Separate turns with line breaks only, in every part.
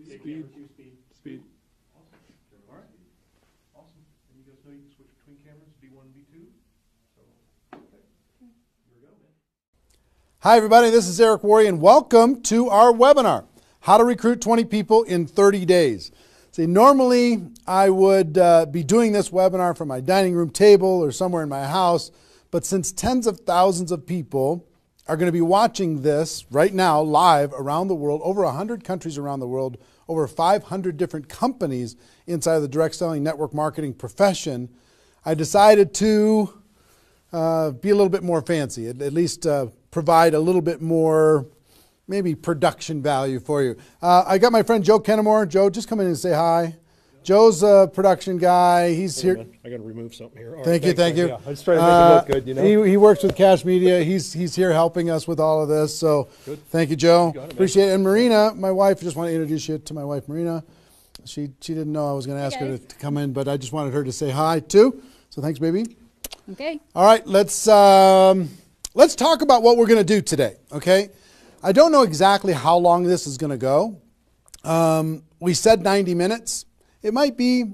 Speed. Speed.
Awesome. All right. Awesome. And you guys know you can switch between cameras, V1 and V2. So, okay. Here we go, man.
Hi, everybody. This is Eric Worre, and welcome to our webinar, How to Recruit 20 People in 30 Days. See, normally I would be doing this webinar from my dining room table or somewhere in my house, but since tens of thousands of people are going to be watching this right now live around the world, over 100 countries around the world, over 500 different companies inside of the direct selling network marketing profession, I decided to be a little bit more fancy, at least provide a little bit more maybe production value for you. I got my friend Joe Kennemore. Joe, just come in and say hi. Joe's a production guy. He's here.
I got to remove something here.
Thank you.
Yeah, I was trying to make it look good, you know.
He works with Cash Media. He's here helping us with all of this. So
good.
Thank you, Joe.
You
Appreciate it. And Marina, my wife, just want to introduce you to my wife, Marina. She didn't know I was going to ask her to come in, but I just wanted her to say hi too. So thanks, baby.
Okay.
All right, let's talk about what we're going to do today. Okay. I don't know exactly how long this is going to go. We said 90 minutes. It might be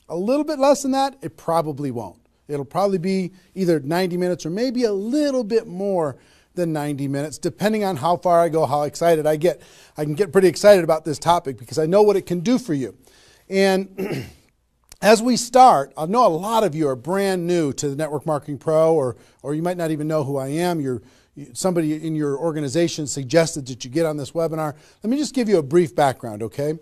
a little bit less than that. It probably won't. It'll probably be either 90 minutes or maybe a little bit more than 90 minutes, depending on how far I go, how excited I get. I can get pretty excited about this topic because I know what it can do for you. And as we start, I know a lot of you are brand new to the Network Marketing Pro, or you might not even know who I am. Somebody in your organization suggested that you get on this webinar. Let me just give you a brief background, okay?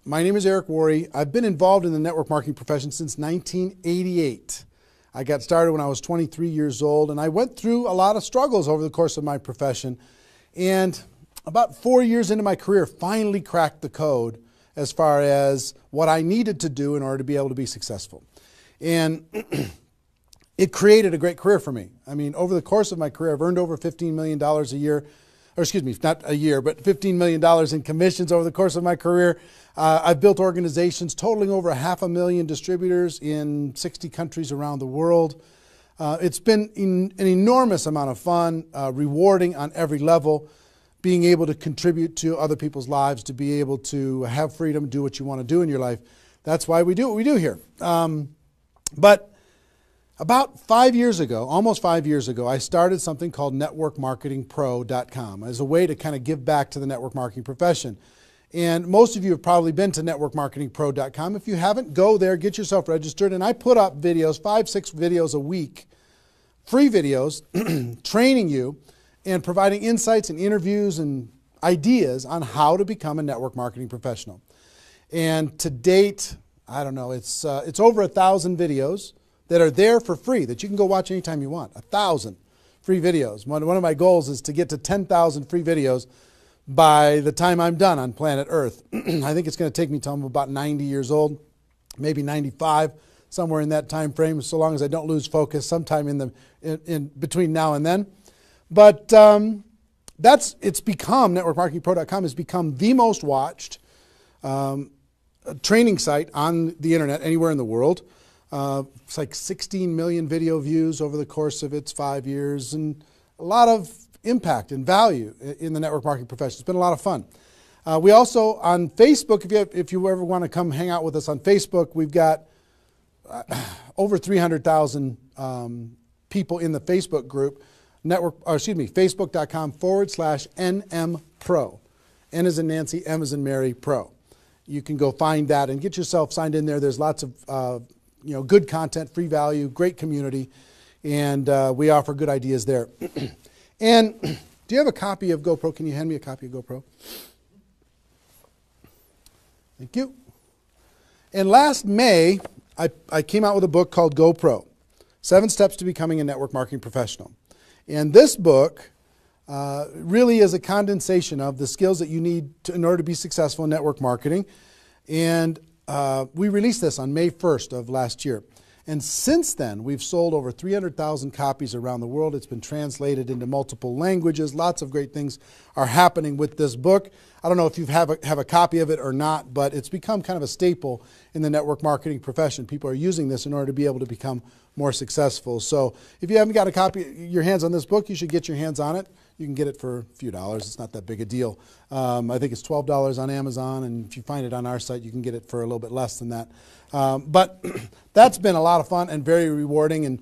My name is Eric Worre. I've been involved in the network marketing profession since 1988. I got started when I was 23 years old, and I went through a lot of struggles over the course of my profession. And about 4 years into my career, finally cracked the code as far as what I needed to do in order to be able to be successful. And it created a great career for me. I mean, over the course of my career, I've earned over $15 million a year, or excuse me, not a year, but $15 million in commissions over the course of my career. I've built organizations totaling over 500,000 distributors in 60 countries around the world. It's been an enormous amount of fun, rewarding on every level, being able to contribute to other people's lives, to be able to have freedom, do what you want to do in your life. That's why we do what we do here. But about 5 years ago, almost 5 years ago, I started something called NetworkMarketingPro.com as a way to kind of give back to the network marketing profession. And most of you have probably been to NetworkMarketingPro.com. If you haven't, go there, get yourself registered. And I put up videos, 5-6 videos a week, free videos, training you and providing insights and interviews and ideas on how to become a network marketing professional. And to date, I don't know, it's over 1,000 videos that are there for free that you can go watch anytime you want. 1,000 free videos. One of my goals is to get to 10,000 free videos by the time I'm done on planet Earth. I think it's going to take me till I'm about 90 years old, maybe 95, somewhere in that time frame, so long as I don't lose focus sometime in between now and then. But it's become, NetworkMarketingPro.com has become the most watched training site on the internet anywhere in the world. It's like 16 million video views over the course of its 5 years, and a lot of impact and value in the network marketing profession. It's been a lot of fun. We also, on Facebook, if you ever want to come hang out with us on Facebook, we've got over 300,000 people in the Facebook group, Facebook.com/NMPro. N as in Nancy, M as in Mary, Pro. You can go find that and get yourself signed in there. There's lots of good content, free value, great community, and we offer good ideas there. And do you have a copy of GoPro? Can you hand me a copy of GoPro? Thank you. And last May, I came out with a book called GoPro, 7 Steps to Becoming a Network Marketing Professional. And this book really is a condensation of the skills that you need in order to be successful in network marketing. And we released this on May 1st of last year. And since then, we've sold over 300,000 copies around the world. It's been translated into multiple languages. Lots of great things are happening with this book. I don't know if you have a copy of it or not, but it's become kind of a staple in the network marketing profession. People are using this in order to be able to become more successful. So if you haven't got a copy, your hands on this book, you should get your hands on it. You can get it for a few dollars. It's not that big a deal. I think it's $12 on Amazon, and if you find it on our site, you can get it for a little bit less than that. But that's been a lot of fun and very rewarding.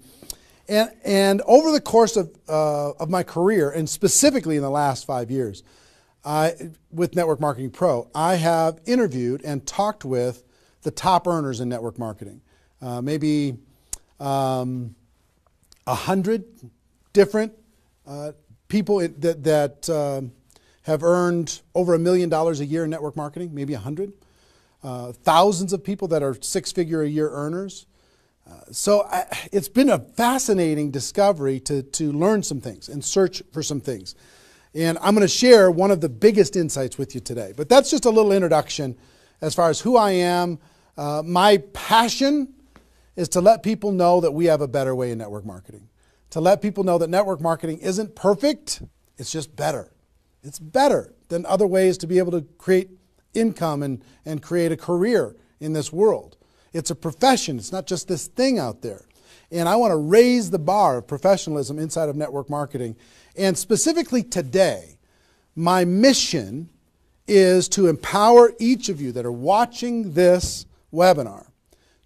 And over the course of my career, and specifically in the last 5 years, with Network Marketing Pro, I have interviewed and talked with the top earners in network marketing. Maybe 100 different people that have earned over $1 million a year in network marketing, maybe 100. Thousands of people that are six-figure-a-year earners. So it's been a fascinating discovery to learn some things and search for some things. And I'm going to share one of the biggest insights with you today. But that's just a little introduction as far as who I am. My passion is to let people know that we have a better way in network marketing. To let people know that network marketing isn't perfect, it's just better. It's better than other ways to be able to create income and create a career in this world. It's a profession. It's not just this thing out there. And I want to raise the bar of professionalism inside of network marketing. And specifically today, my mission is to empower each of you that are watching this webinar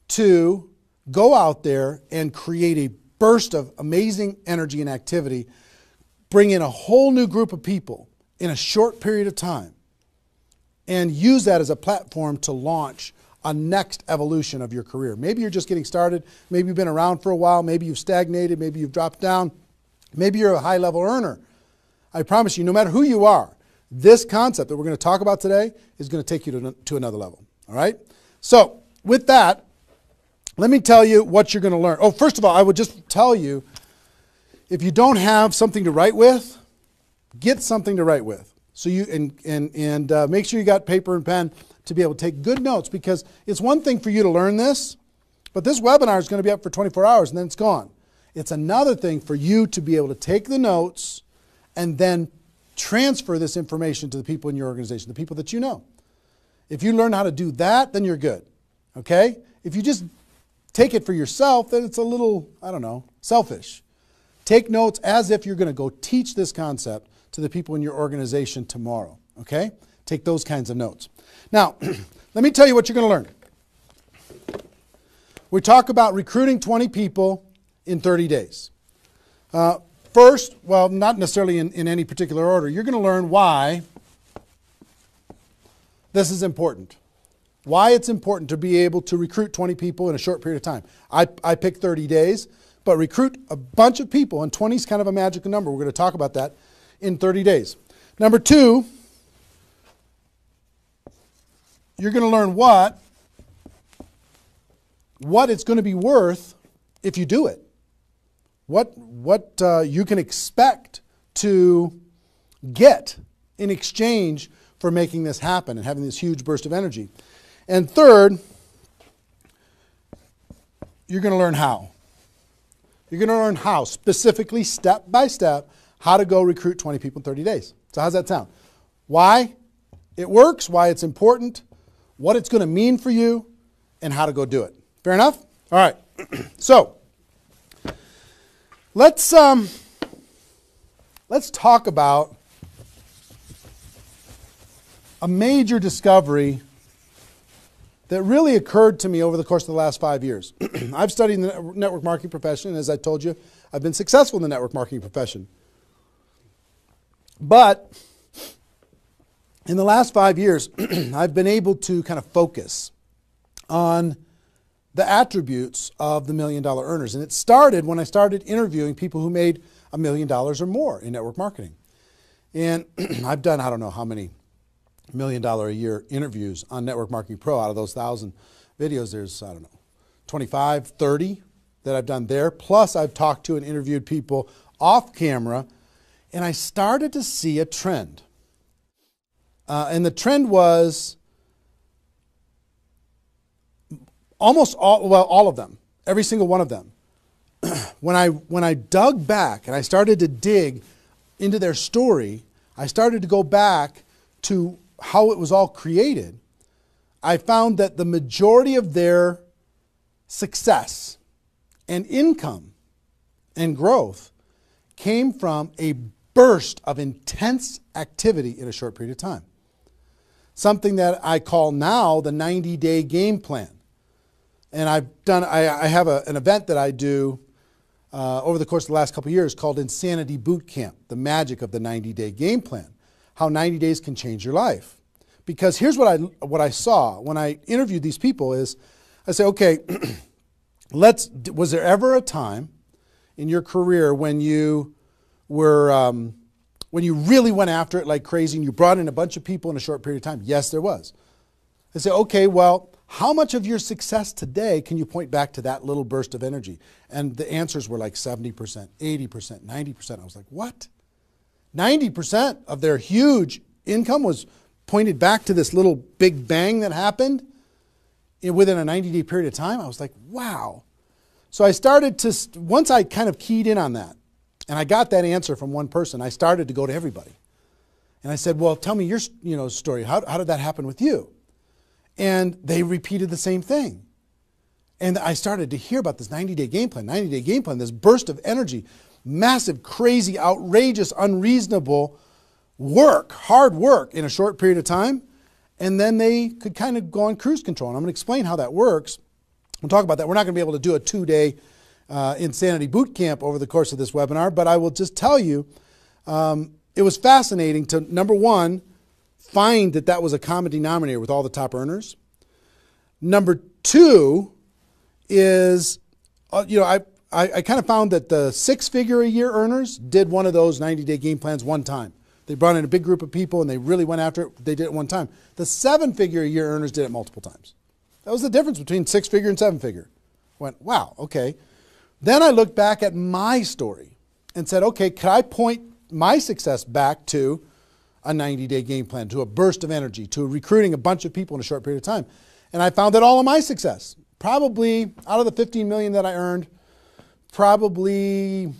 to go out there and create a burst of amazing energy and activity, bring in a whole new group of people in a short period of time, and use that as a platform to launch a next evolution of your career. Maybe you're just getting started. Maybe you've been around for a while. Maybe you've stagnated. Maybe you've dropped down. Maybe you're a high-level earner. I promise you, no matter who you are, this concept that we're going to talk about today is going to take you to another level. All right? So with that, let me tell you what you're going to learn. Oh, first of all, I would just tell you, if you don't have something to write with, get something to write with. So you and make sure you got paper and pen to be able to take good notes, because it's one thing for you to learn this, but this webinar is going to be up for 24 hours and then it's gone. It's another thing for you to be able to take the notes and then transfer this information to the people in your organization, the people that you know. If you learn how to do that, then you're good. Okay? If you just take it for yourself, then it's a little, I don't know, selfish. Take notes as if you're going to go teach this concept to the people in your organization tomorrow. Okay? Take those kinds of notes. Now, let me tell you what you're going to learn. We talk about recruiting 20 people in 30 days. First, well, not necessarily in any particular order, you're going to learn why this is important. Why it's important to be able to recruit 20 people in a short period of time. I picked 30 days, but recruit a bunch of people, and 20 is kind of a magical number. We're going to talk about that in 30 days. Number two, you're going to learn what it's going to be worth if you do it. What you can expect to get in exchange for making this happen and having this huge burst of energy. And third, you're going to learn how. You're going to learn how, specifically, step by step, how to go recruit 20 people in 30 days. So how's that sound? Why it works, why it's important, what it's going to mean for you, and how to go do it. Fair enough? All right. So let's talk about a major discovery that really occurred to me over the course of the last 5 years. I've studied the network marketing profession, and as I told you, I've been successful in the network marketing profession. But in the last 5 years, I've been able to kind of focus on the attributes of the $1 million earners. And it started when I started interviewing people who made $1 million or more in network marketing. And I've done, I don't know how many $1 million a year interviews on Network Marketing Pro. Out of those 1,000 videos, there's, I don't know, 25, 30 that I've done there. Plus, I've talked to and interviewed people off camera, and I started to see a trend. And the trend was almost all of them, every single one of them. When I dug back and I started to dig into their story, I started to go back to how it was all created. I found that the majority of their success and income and growth came from a burst of intense activity in a short period of time. Something that I call now the 90-day game plan. And I have an event that I do over the course of the last couple of years called Insanity Boot Camp, the magic of the 90-day game plan, how 90 days can change your life. Because here's what I saw when I interviewed these people is, I say, okay, was there ever a time in your career when you were, when you really went after it like crazy and you brought in a bunch of people in a short period of time? Yes, there was. I say, okay, well, how much of your success today can you point back to that little burst of energy? And the answers were like 70%, 80%, 90%. I was like, what? 90% of their huge income was pointed back to this little big bang that happened within a 90-day period of time. I was like, wow. So I started to, once I kind of keyed in on that, and I got that answer from one person, I started to go to everybody. And I said, well, tell me your story. How did that happen with you? And they repeated the same thing. And I started to hear about this 90-day game plan, this burst of energy, massive, crazy, outrageous, unreasonable work, hard work in a short period of time. And then they could kind of go on cruise control. And I'm going to explain how that works. We'll talk about that. We're not going to be able to do a 2-day Insanity Boot Camp over the course of this webinar, but I will just tell you, it was fascinating to, number one, find that was a common denominator with all the top earners. Number two is, I kind of found that the 6-figure-a-year earners did one of those 90-day game plans one time. They brought in a big group of people and they really went after it. They did it one time. The 7-figure-a-year earners did it multiple times. That was the difference between 6-figure and 7-figure. Went, wow, okay. Then I looked back at my story and said, okay, could I point my success back to a 90-day game plan, to a burst of energy, to recruiting a bunch of people in a short period of time? And I found that all of my success, probably out of the 15 million that I earned, probably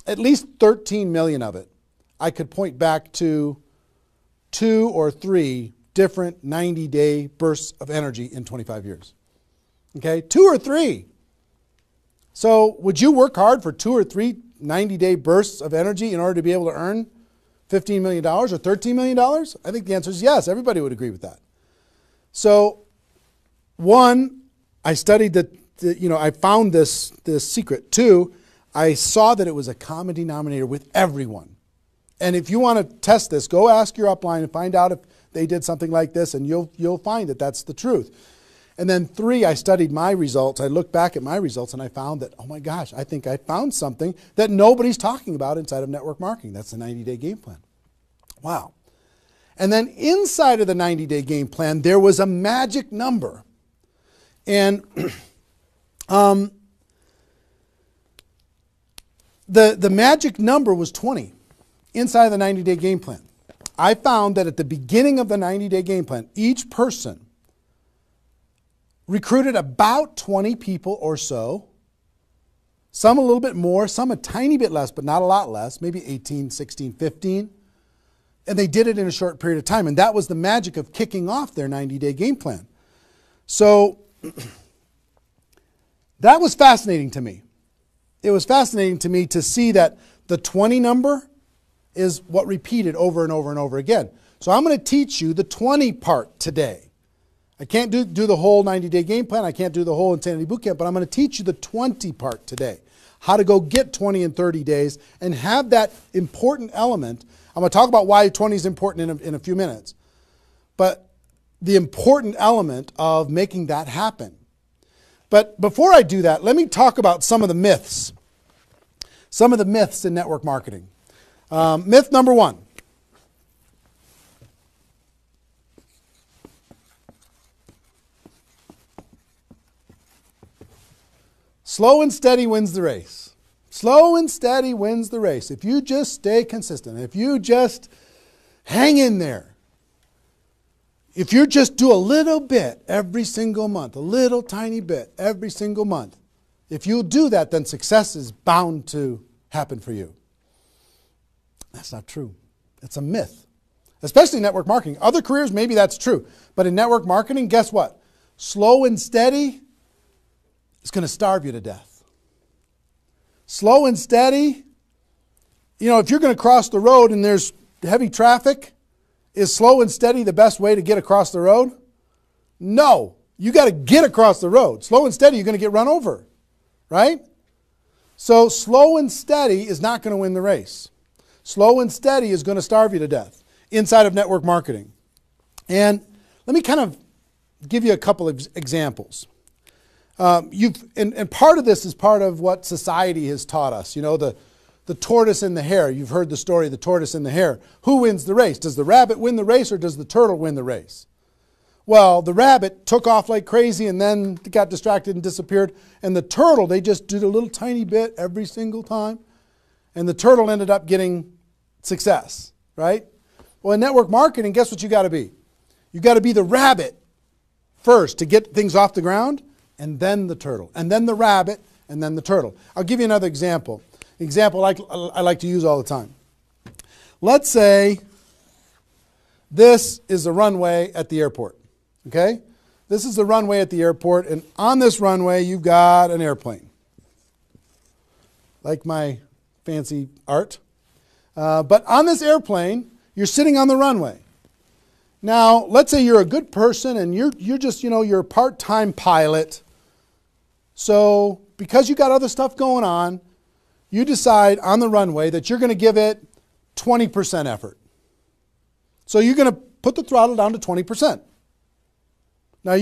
at least 13 million of it, I could point back to 2 or 3 different 90-day bursts of energy in 25 years. Okay, 2 or 3. So would you work hard for 2 or 3 90-day bursts of energy in order to be able to earn $15 million or $13 million? I think the answer is yes. Everybody would agree with that. So, one, I studied I found this secret. 2, I saw that it was a common denominator with everyone. And if you want to test this, go ask your upline and find out if they did something like this, and you'll find that that's the truth. And then 3, I studied my results. I looked back at my results and I found that, oh my gosh, I think I found something that nobody's talking about inside of network marketing. That's the 90-day game plan. Wow. And then inside of the 90-day game plan, there was a magic number. And the magic number was 20 inside of the 90-day game plan. I found that at the beginning of the 90-day game plan, each person recruited about 20 people or so, some a little bit more, some a tiny bit less, but not a lot less, maybe 18, 16, 15. And they did it in a short period of time. And that was the magic of kicking off their 90-day game plan. So that was fascinating to me. It was fascinating to me to see that the 20 number is what repeated over and over and over again. So I'm going to teach you the 20 part today. I can't do the whole 90-day game plan. I can't do the whole Insanity Bootcamp, but I'm going to teach you the 20 part today. How to go get 20 in 30 days and have that important element. I'm going to talk about why 20 is important in a few minutes. But the important element of making that happen. But before I do that, let me talk about some of the myths. Some of the myths in network marketing. Myth number 1. Slow and steady wins the race. Slow and steady wins the race. If you just stay consistent, if you just hang in there, if you just do a little bit every single month, a little tiny bit every single month, if you do that, then success is bound to happen for you. That's not true. It's a myth, especially in network marketing. Other careers, maybe that's true. But in network marketing, guess what? Slow and steady is going to starve you to death. Slow and steady you know, if you're going to cross the road and there's heavy traffic, is slow and steady the best way to get across the road? No. You got to get across the road. Slow and steady, you're going to get run over, right? So slow and steady is not going to win the race. Slow and steady is going to starve you to death inside of network marketing. And let me kind of give you a couple of examples. And part of this is part of what society has taught us. You know, the tortoise and the hare. You've heard the story of the tortoise and the hare. Who wins the race? Does the rabbit win the race or does the turtle win the race? Well, the rabbit took off like crazy and then got distracted and disappeared. And the turtle, they just did a little tiny bit every single time. And the turtle ended up getting success, right? Well, in network marketing, guess what you got to be? You got to be the rabbit first to get things off the ground, and then the turtle, and then the rabbit, and then the turtle. I'll give you another example. Example I like to use all the time. Let's say this is the runway at the airport. Okay? This is the runway at the airport, and on this runway you've got an airplane. Like my fancy art. But on this airplane, you're sitting on the runway. Now, let's say you're a good person and you're just, you know, you're a part-time pilot. So because you got other stuff going on, you decide on the runway that you're going to give it 20% effort. So you're going to put the throttle down to 20%. Now,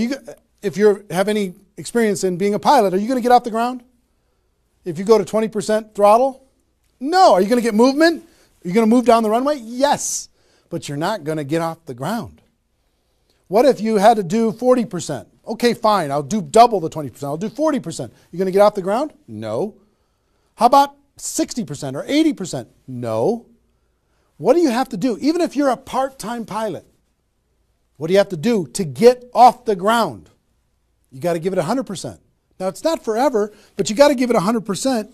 if you have any experience in being a pilot, are you going to get off the ground? If you go to 20% throttle? No. Are you going to get movement? Are you going to move down the runway? Yes. But you're not going to get off the ground. What if you had to do 40%? Okay, fine. I'll do double the 20%. I'll do 40%. You going to get off the ground? No. How about 60% or 80%? No. What do you have to do? Even if you're a part-time pilot, what do you have to do to get off the ground? You got to give it 100%. Now, it's not forever, but you got to give it 100%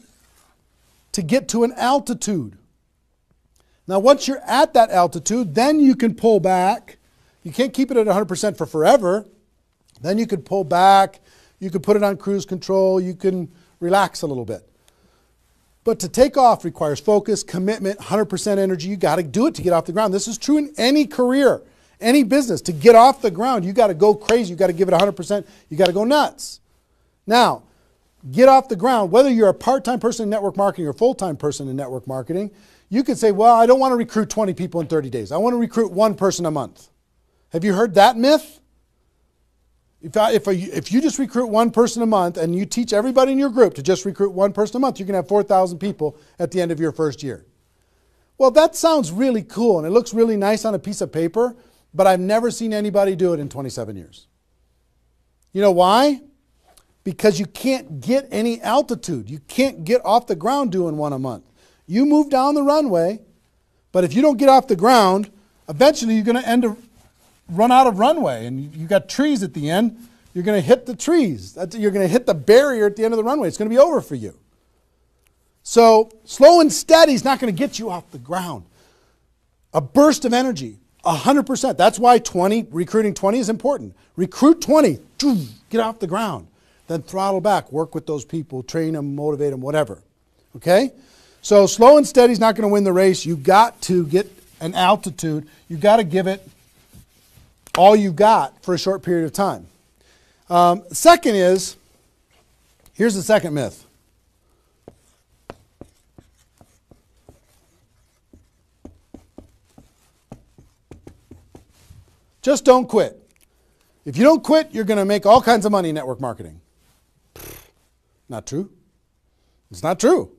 to get to an altitude. Now, once you're at that altitude, then you can pull back. You can't keep it at 100% for forever. Then you could pull back. You could put it on cruise control. You can relax a little bit. But to take off requires focus, commitment, 100% energy. You got to do it to get off the ground. This is true in any career, any business. To get off the ground, you got to go crazy. You got to give it 100%. You got to go nuts. Now, get off the ground. Whether you're a part-time person in network marketing or a full-time person in network marketing, you could say, well, I don't want to recruit 20 people in 30 days. I want to recruit one person a month. Have you heard that myth? If you just recruit one person a month and you teach everybody in your group to just recruit one person a month, you can have 4,000 people at the end of your first year. Well, that sounds really cool and it looks really nice on a piece of paper, but I've never seen anybody do it in 27 years. You know why? Because you can't get any altitude. You can't get off the ground doing one a month. You move down the runway, but if you don't get off the ground, eventually you're going to run out of runway, and you got trees at the end. You're going to hit the trees. You're going to hit the barrier at the end of the runway. It's going to be over for you. So slow and steady is not going to get you off the ground. A burst of energy, 100%. That's why recruiting 20 is important. Recruit 20, get off the ground. Then throttle back, work with those people, train them, motivate them, whatever. Okay? So slow and steady is not going to win the race. You got to get an altitude. You got to give it all you got for a short period of time. Second is, here's the second myth. Just don't quit. If you don't quit, you're going to make all kinds of money in network marketing. Not true. It's not true.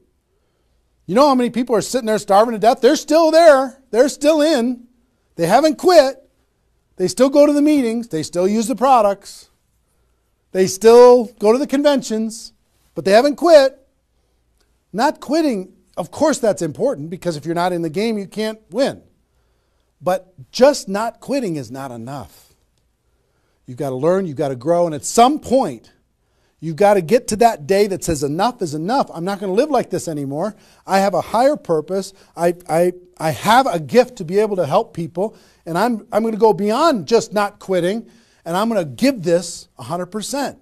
You know how many people are sitting there starving to death? They're still there. They're still in. They haven't quit. They still go to the meetings. They still use the products. They still go to the conventions, but they haven't quit. Not quitting, of course that's important, because if you're not in the game, you can't win. But just not quitting is not enough. You've got to learn, you've got to grow, and at some point, you've got to get to that day that says enough is enough. I'm not going to live like this anymore. I have a higher purpose. I have a gift to be able to help people, and I'm going to go beyond just not quitting, and I'm going to give this 100%.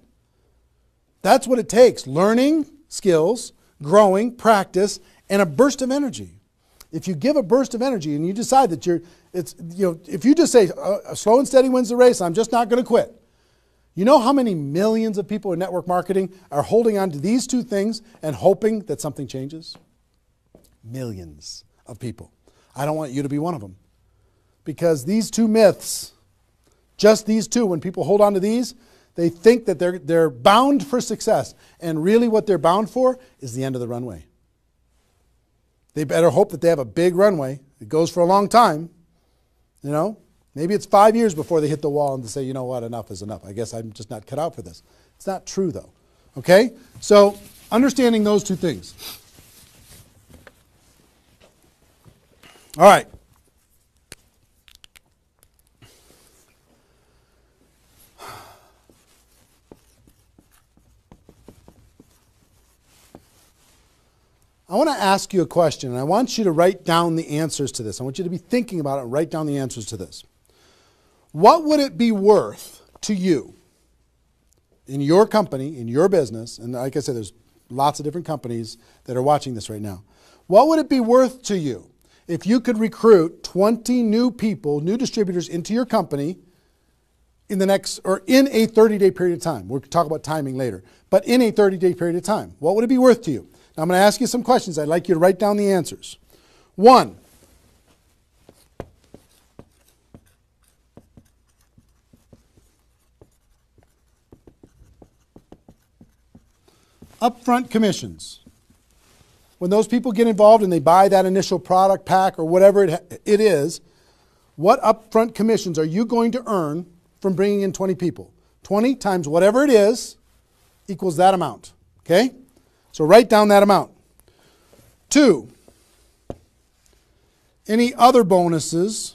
That's what it takes. Learning skills, growing, practice, and a burst of energy. If you give a burst of energy and you decide that if you just say, slow and steady wins the race, I'm just not going to quit. You know how many millions of people in network marketing are holding on to these two things and hoping that something changes? Millions of people. I don't want you to be one of them. Because these two myths, just these two, when people hold on to these, they think that they're bound for success. And really what they're bound for is the end of the runway. They better hope that they have a big runway. It goes for a long time. You know, maybe it's 5 years before they hit the wall and they say, you know what, enough is enough. I guess I'm just not cut out for this. It's not true though. Okay? So understanding those two things. All right. I want to ask you a question, and I want you to write down the answers to this. I want you to be thinking about it and write down the answers to this. What would it be worth to you in your company, in your business, and like I said, there's lots of different companies that are watching this right now. What would it be worth to you if you could recruit 20 new people, new distributors into your company in a 30-day period of time? We'll talk about timing later, but in a 30-day period of time. What would it be worth to you? Now, I'm going to ask you some questions. I'd like you to write down the answers. 1, upfront commissions. When those people get involved and they buy that initial product pack or whatever it is, what upfront commissions are you going to earn from bringing in 20 people? 20 times whatever it is equals that amount. Okay? So write down that amount. 2, any other bonuses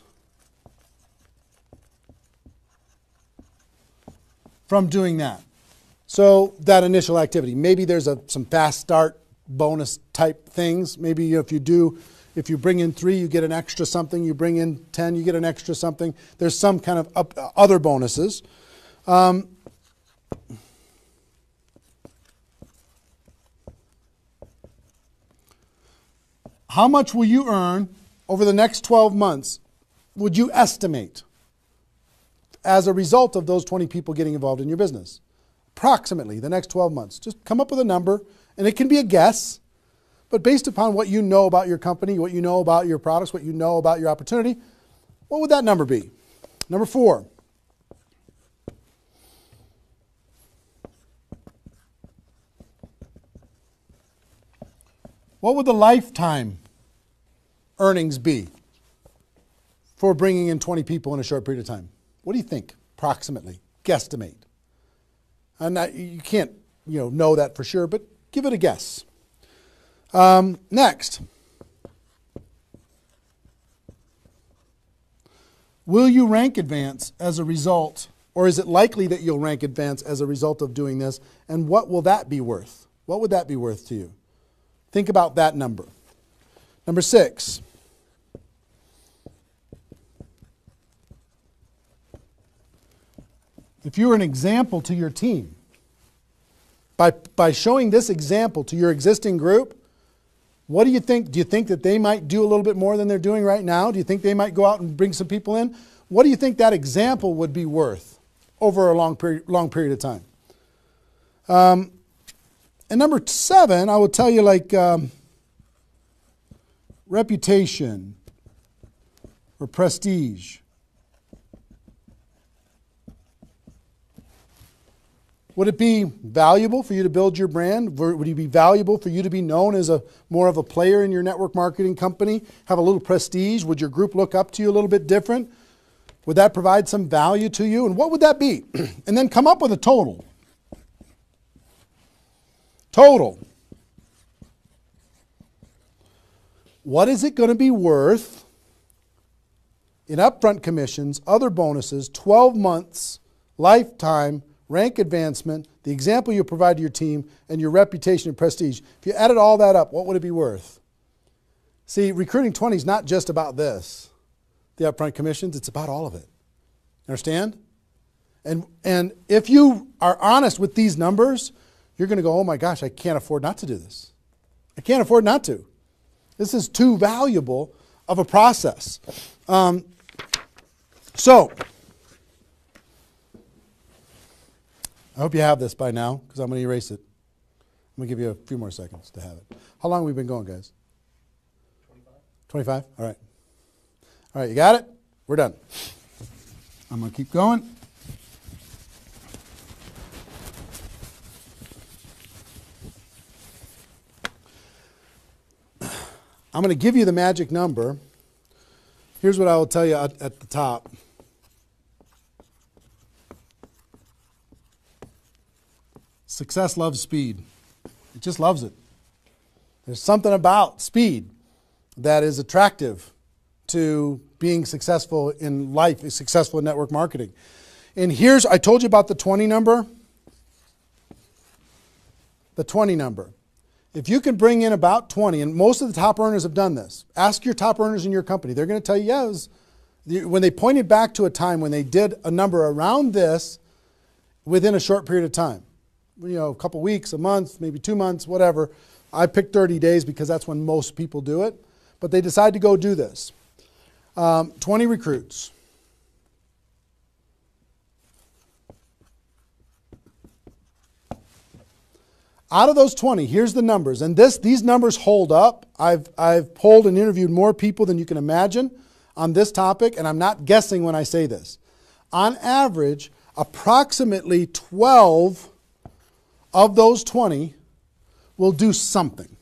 from doing that? So that initial activity. Maybe there's some fast start bonus type things. Maybe if you bring in 3, you get an extra something. You bring in 10, you get an extra something. There's some kind of other bonuses. How much will you earn over the next 12 months, would you estimate, as a result of those 20 people getting involved in your business? Approximately the next 12 months. Just come up with a number, and it can be a guess, but based upon what you know about your company, what you know about your products, what you know about your opportunity, what would that number be? Number 4. What would the lifetime earnings be for bringing in 20 people in a short period of time? What do you think, approximately? Guesstimate. You can't know that for sure, but give it a guess. Next. Will you rank advance as a result, or is it likely that you'll rank advance as a result of doing this? And what will that be worth? What would that be worth to you? Think about that number. Number 6. If you were an example to your team, by showing this example to your existing group, what do you think? Do you think that they might do a little bit more than they're doing right now? Do you think they might go out and bring some people in? What do you think that example would be worth over a long period of time? And number 7, I will tell you, like reputation or prestige. Would it be valuable for you to build your brand? Would it be valuable for you to be known as more of a player in your network marketing company? Have a little prestige? Would your group look up to you a little bit different? Would that provide some value to you? And what would that be? And then come up with a total. Total. What is it going to be worth in upfront commissions, other bonuses, 12 months, lifetime, rank advancement, the example you provide to your team, and your reputation and prestige? If you added all that up, what would it be worth? See, recruiting 20 is not just about this, the upfront commissions. It's about all of it. Understand? And if you are honest with these numbers, you're going to go, oh my gosh, I can't afford not to do this. I can't afford not to. This is too valuable of a process. So, I hope you have this by now, because I'm going to erase it. I'm going to give you a few more seconds to have it. How long have we been going, guys? 25? All right. All right, you got it? We're done. I'm going to keep going. I'm going to give you the magic number. Here's what I will tell you at the top. Success loves speed. It just loves it. There's something about speed that is attractive to being successful in life, successful in network marketing. And here's, I told you about the 20 number. The 20 number. If you can bring in about 20, and most of the top earners have done this. Ask your top earners in your company. They're going to tell you, yes. When they pointed back to a time when they did a number around this within a short period of time. You know, a couple weeks, a month, maybe 2 months, whatever. I picked 30 days because that's when most people do it. But they decide to go do this. 20 recruits. Out of those 20, here's the numbers. And these numbers hold up. I've polled and interviewed more people than you can imagine on this topic, and I'm not guessing when I say this. On average, approximately 12 of those 20 will do something.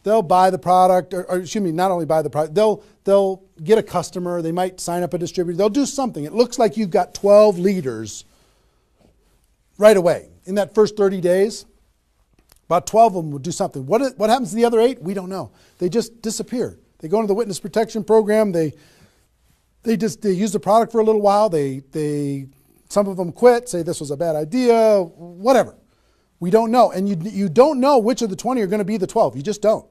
They'll buy the product, or excuse me, not only buy the product, they'll get a customer, they might sign up a distributor, they'll do something. It looks like you've got 12 leaders right away. In that first 30 days, about 12 of them will do something. What happens to the other 8? We don't know. They just disappear. They go into the witness protection program, they use the product for a little while, some of them quit, say this was a bad idea, whatever. We don't know. And you don't know which of the 20 are going to be the 12. You just don't.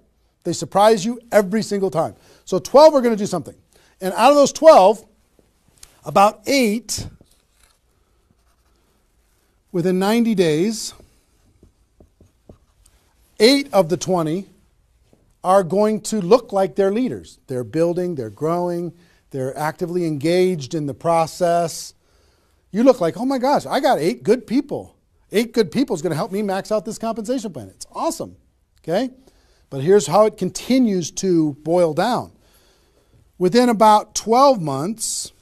They surprise you every single time. So 12 are going to do something. And out of those 12, about 8, within 90 days, 8 of the 20 are going to look like they're leaders. They're building, they're growing, they're actively engaged in the process. You look like, oh my gosh, I got 8 good people. 8 good people is going to help me max out this compensation plan. It's awesome. Okay? But here's how it continues to boil down. Within about 12 months,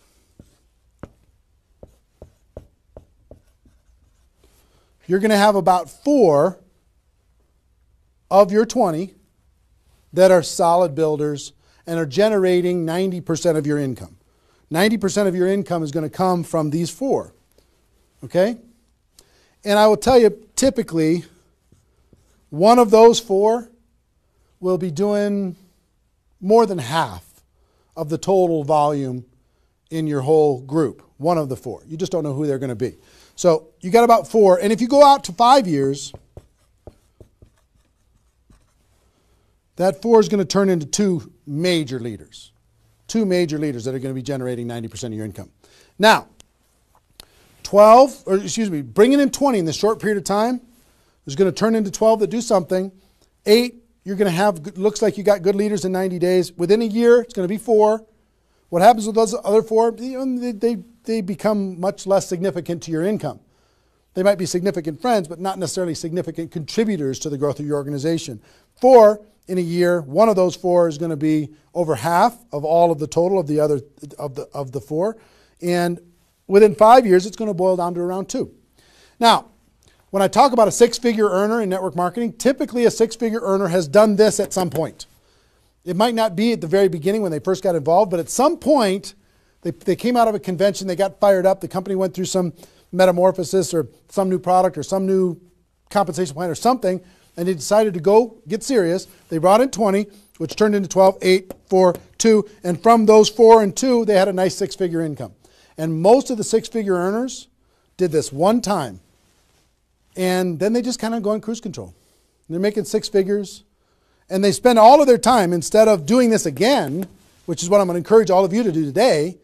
you're going to have about 4 of your 20 that are solid builders and are generating 90% of your income. 90% of your income is going to come from these 4. Okay? And I will tell you, typically, one of those 4 will be doing more than half of the total volume in your whole group. One of the 4. You just don't know who they're going to be. So you got about 4. And if you go out to 5 years, that 4 is going to turn into 2 major leaders. 2 major leaders that are going to be generating 90% of your income. Now, bringing in 20 in this short period of time is going to turn into 12 that do something. 8, you're going to have, looks like you got good leaders in 90 days. Within a year, it's going to be 4. What happens with those other 4? They become much less significant to your income. They might be significant friends, but not necessarily significant contributors to the growth of your organization. 4 in a year, one of those 4 is going to be over half of all of the total of the other of the 4, and within 5 years, it's going to boil down to around 2. Now, when I talk about a 6-figure earner in network marketing, typically a 6-figure earner has done this at some point. It might not be at the very beginning when they first got involved, but at some point, they came out of a convention, they got fired up, the company went through some metamorphosis or some new product or some new compensation plan or something, and they decided to go get serious. They brought in 20, which turned into 12, 8, 4, 2, and from those 4 and 2, they had a nice 6-figure income. And most of the 6-figure earners did this one time. And then they just kind of go in cruise control. They're making 6 figures. And they spend all of their time, instead of doing this again, which is what I'm going to encourage all of you to do today,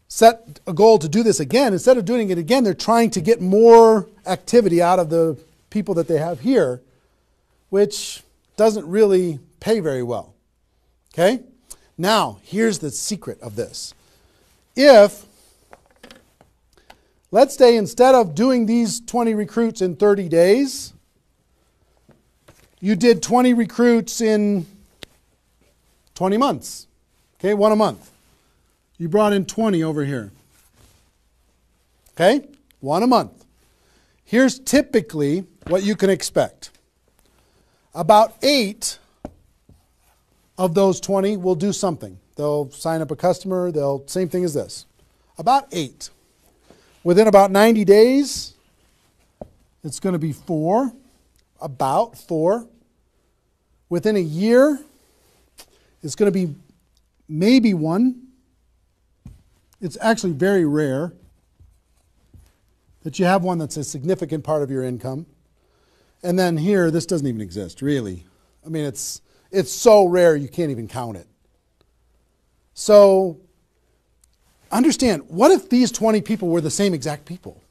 set a goal to do this again. Instead of doing it again, they're trying to get more activity out of the people that they have here which doesn't really pay very well. Okay? Now, here's the secret of this. If, let's say instead of doing these 20 recruits in 30 days, you did 20 recruits in 20 months. Okay, one a month. You brought in 20 over here. Okay, one a month. Here's typically what you can expect. About 8 of those 20 will do something. They'll sign up a customer. Same thing as this. About 8. Within about 90 days, it's going to be 4. About 4. Within a year, it's going to be maybe 1. It's actually very rare that you have one that's a significant part of your income. And then here, this doesn't even exist, really. I mean, it's so rare you can't even count it. So understand, what if these 20 people were the same exact people?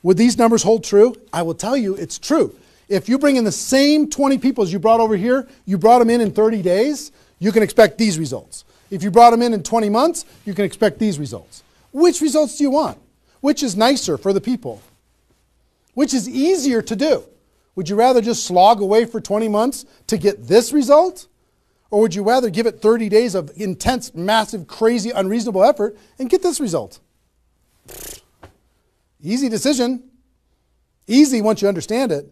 Would these numbers hold true? I will tell you it's true. If you bring in the same 20 people as you brought over here, you brought them in 30 days, you can expect these results. If you brought them in 20 months, you can expect these results. Which results do you want? Which is nicer for the people? Which is easier to do? Would you rather just slog away for 20 months to get this result? Or would you rather give it 30 days of intense, massive, crazy, unreasonable effort and get this result? Easy decision. Easy once you understand it.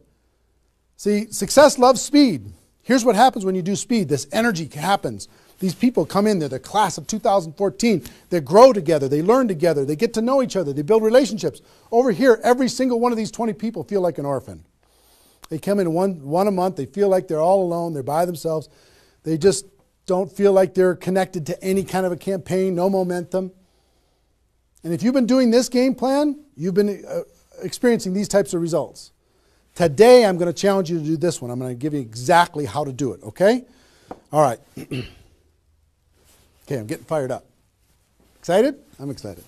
See, success loves speed. Here's what happens when you do speed. This energy happens. These people come in, they're the class of 2014. They grow together, they learn together, they get to know each other, they build relationships. Over here, every single one of these 20 people feel like an orphan. They come in one a month, they feel like they're all alone, they're by themselves. They just don't feel like they're connected to any kind of a campaign, no momentum. And if you've been doing this game plan, you've been experiencing these types of results. Today, I'm going to challenge you to do this one. I'm going to give you exactly how to do it, okay? All right. Okay, I'm getting fired up. Excited? I'm excited.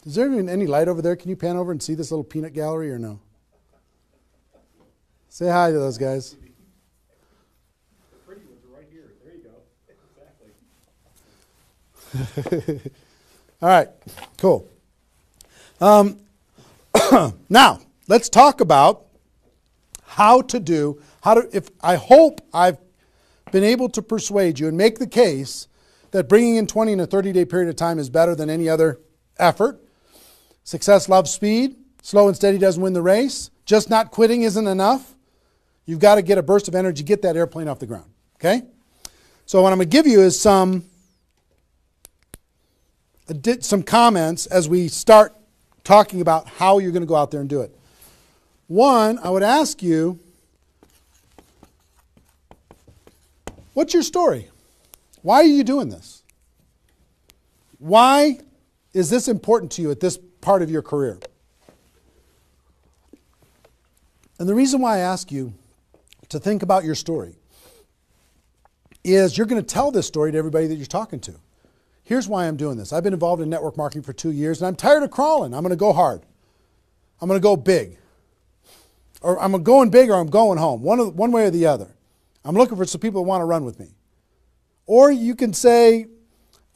Is there even any light over there? Can you pan over and see this little peanut gallery or no? Say hi to those guys.
The pretty ones are right here. There you go. Exactly.
All right, cool. Now, let's talk about I hope I've been able to persuade you and make the case that bringing in 20 in a 30-day period of time is better than any other effort. Success loves speed. Slow and steady doesn't win the race. Just not quitting isn't enough. You've got to get a burst of energy, get that airplane off the ground. Okay? So what I'm going to give you is some comments as we start talking about how you're going to go out there and do it. One, I would ask you, what's your story? Why are you doing this? Why is this important to you at this part of your career? And the reason why I ask you to think about your story is you're going to tell this story to everybody that you're talking to. Here's why I'm doing this. I've been involved in network marketing for 2 years, and I'm tired of crawling. I'm going to go hard. I'm going to go big. Or I'm going big or I'm going home, one way or the other. I'm looking for some people that want to run with me. Or you can say,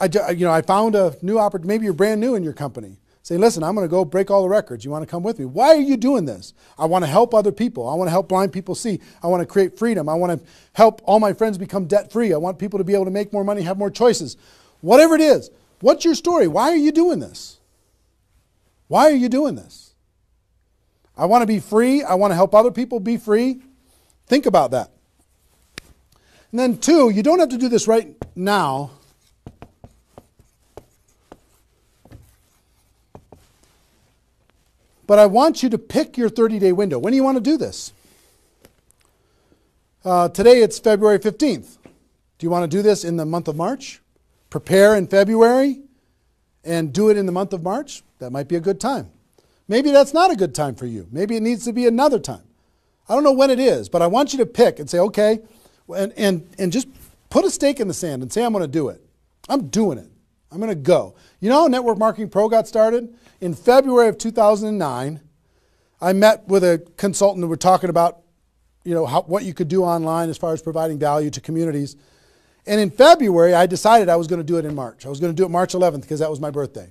I found a new opportunity. Maybe you're brand new in your company. Say, listen, I'm going to go break all the records. You want to come with me? Why are you doing this? I want to help other people. I want to help blind people see. I want to create freedom. I want to help all my friends become debt-free. I want people to be able to make more money, have more choices. Whatever it is, what's your story? Why are you doing this? Why are you doing this? I want to be free. I want to help other people be free. Think about that. And then 2, you don't have to do this right now. But I want you to pick your 30-day window. When do you want to do this? Today it's February 15th. Do you want to do this in the month of March? Prepare in February and do it in the month of March? That might be a good time. Maybe that's not a good time for you. Maybe it needs to be another time. I don't know when it is, but I want you to pick and say, okay, and just put a stake in the sand and say, I'm going to do it. I'm doing it. I'm going to go. You know how Network Marketing Pro got started? In February of 2009, I met with a consultant and we're talking about, what you could do online as far as providing value to communities. And in February, I decided I was going to do it in March. I was going to do it March 11th because that was my birthday.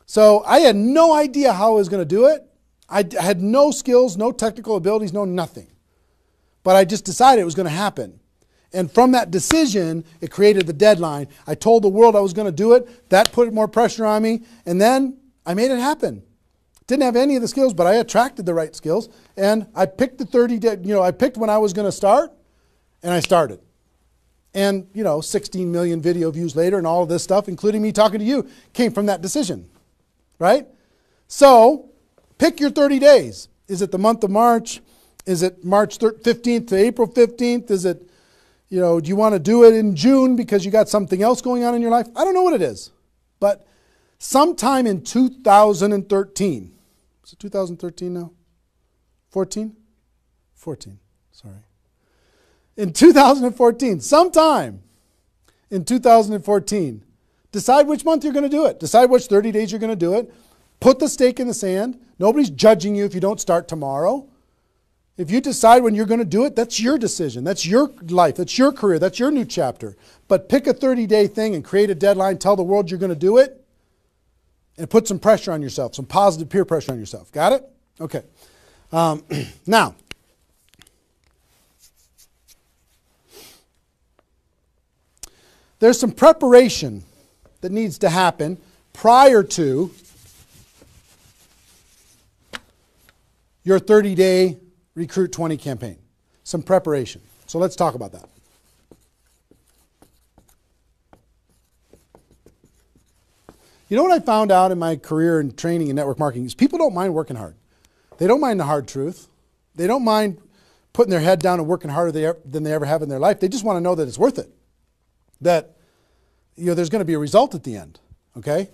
So I had no idea how I was going to do it. I had no skills, no technical abilities, no nothing. But I just decided it was going to happen. And from that decision, it created the deadline. I told the world I was going to do it. That put more pressure on me. And then I made it happen. Didn't have any of the skills, but I attracted the right skills. And I picked the 30 day, I picked when I was going to start, and I started. And, 16 million video views later and all of this stuff, including me talking to you, came from that decision. Right? So, pick your 30 days. Is it the month of March? Is it March 15th to April 15th? Is it, do you want to do it in June because you got something else going on in your life? I don't know what it is. But sometime in 2013, is it 2013 now? 14? 14, sorry. In 2014, sometime in 2014, decide which month you're going to do it. Decide which 30 days you're going to do it. Put the stake in the sand. Nobody's judging you if you don't start tomorrow. If you decide when you're going to do it, that's your decision. That's your life. That's your career. That's your new chapter. But pick a 30-day thing and create a deadline. Tell the world you're going to do it. And put some pressure on yourself, some positive peer pressure on yourself. Got it? Okay. Now, there's some preparation that needs to happen prior to your 30-day Recruit 20 campaign. Some preparation. So let's talk about that. You know what I found out in my career in training in network marketing is people don't mind working hard. They don't mind the hard truth. They don't mind putting their head down and working harder than they ever have in their life. They just want to know that it's worth it. That there's going to be a result at the end. Okay?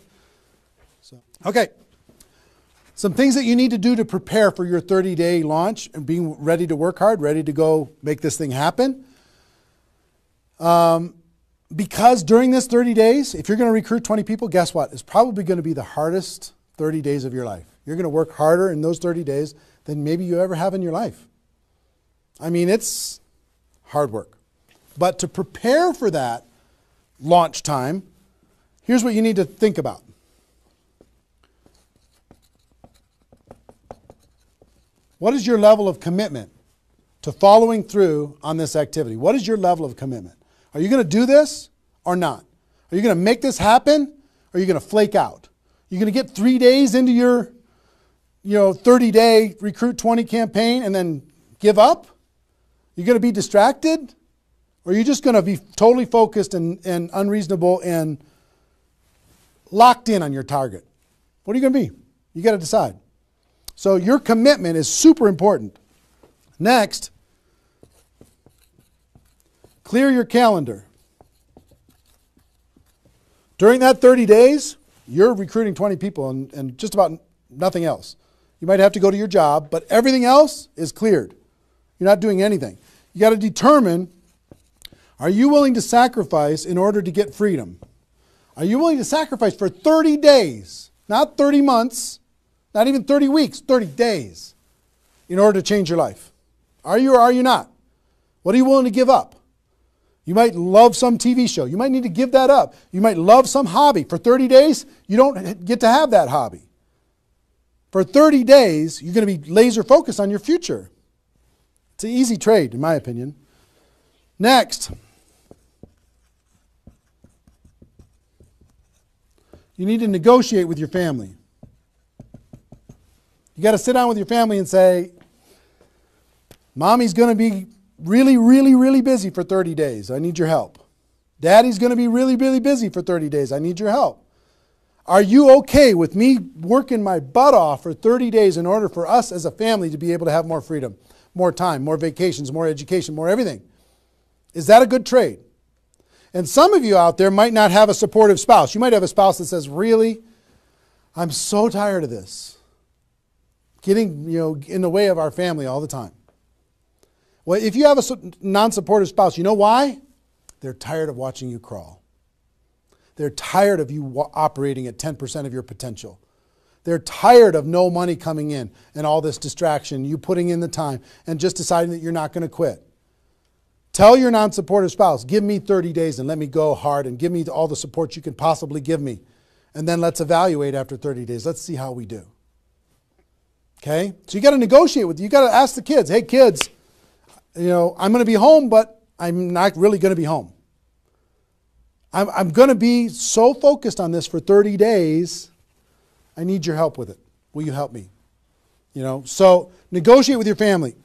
Okay. Some things that you need to do to prepare for your 30-day launch and being ready to work hard, ready to go make this thing happen. Because during this 30 days, if you're going to recruit 20 people, guess what? It's probably going to be the hardest 30 days of your life. You're going to work harder in those 30 days than maybe you ever have in your life. I mean, it's hard work. But to prepare for that launch time, here's what you need to think about. What is your level of commitment to following through on this activity? What is your level of commitment? Are you going to do this or not? Are you going to make this happen or are you going to flake out? You're going to get 3 days into your 30-day Recruit 20 campaign and then give up? You're going to be distracted? Or are you just going to be totally focused and unreasonable and locked in on your target? What are you going to be? You got to decide. So your commitment is super important. Next, clear your calendar. During that 30 days, you're recruiting 20 people and just about nothing else. You might have to go to your job, but everything else is cleared. You're not doing anything. You got to determine, are you willing to sacrifice in order to get freedom? Are you willing to sacrifice for 30 days, not 30 months, not even 30 weeks, 30 days, in order to change your life? Are you or are you not? What are you willing to give up? You might love some TV show. You might need to give that up. You might love some hobby. For 30 days, you don't get to have that hobby. For 30 days, you're going to be laser focused on your future. It's an easy trade, in my opinion. Next, you need to negotiate with your family. You got to sit down with your family and say, Mommy's going to be really, really, really busy for 30 days. I need your help. Daddy's going to be really, really busy for 30 days. I need your help. Are you okay with me working my butt off for 30 days in order for us as a family to be able to have more freedom, more time, more vacations, more education, more everything? Is that a good trade? And some of you out there might not have a supportive spouse. You might have a spouse that says, really, I'm so tired of this. Getting in the way of our family all the time. Well, if you have a non-supportive spouse, you know why? They're tired of watching you crawl. They're tired of you operating at 10% of your potential. They're tired of no money coming in and all this distraction, you putting in the time and just deciding that you're not going to quit. Tell your non-supportive spouse, give me 30 days and let me go hard and give me all the support you can possibly give me. And then let's evaluate after 30 days. Let's see how we do. Okay? So you got to negotiate with, you got to ask the kids, hey kids, I'm going to be home, but I'm not really going to be home. I'm going to be so focused on this for 30 days. I need your help with it. Will you help me? So negotiate with your family.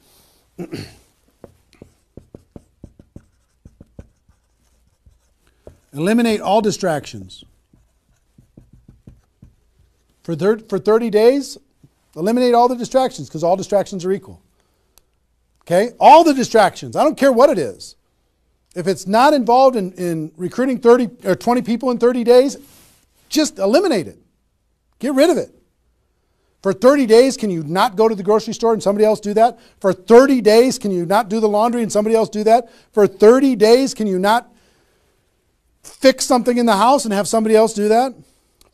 Eliminate all distractions. For 30 days, eliminate all the distractions because all distractions are equal. Okay? All the distractions. I don't care what it is. If it's not involved in recruiting 30 or 20 people in 30 days, just eliminate it. Get rid of it. For 30 days, can you not go to the grocery store and somebody else do that? For 30 days, can you not do the laundry and somebody else do that? For 30 days, can you not fix something in the house and have somebody else do that?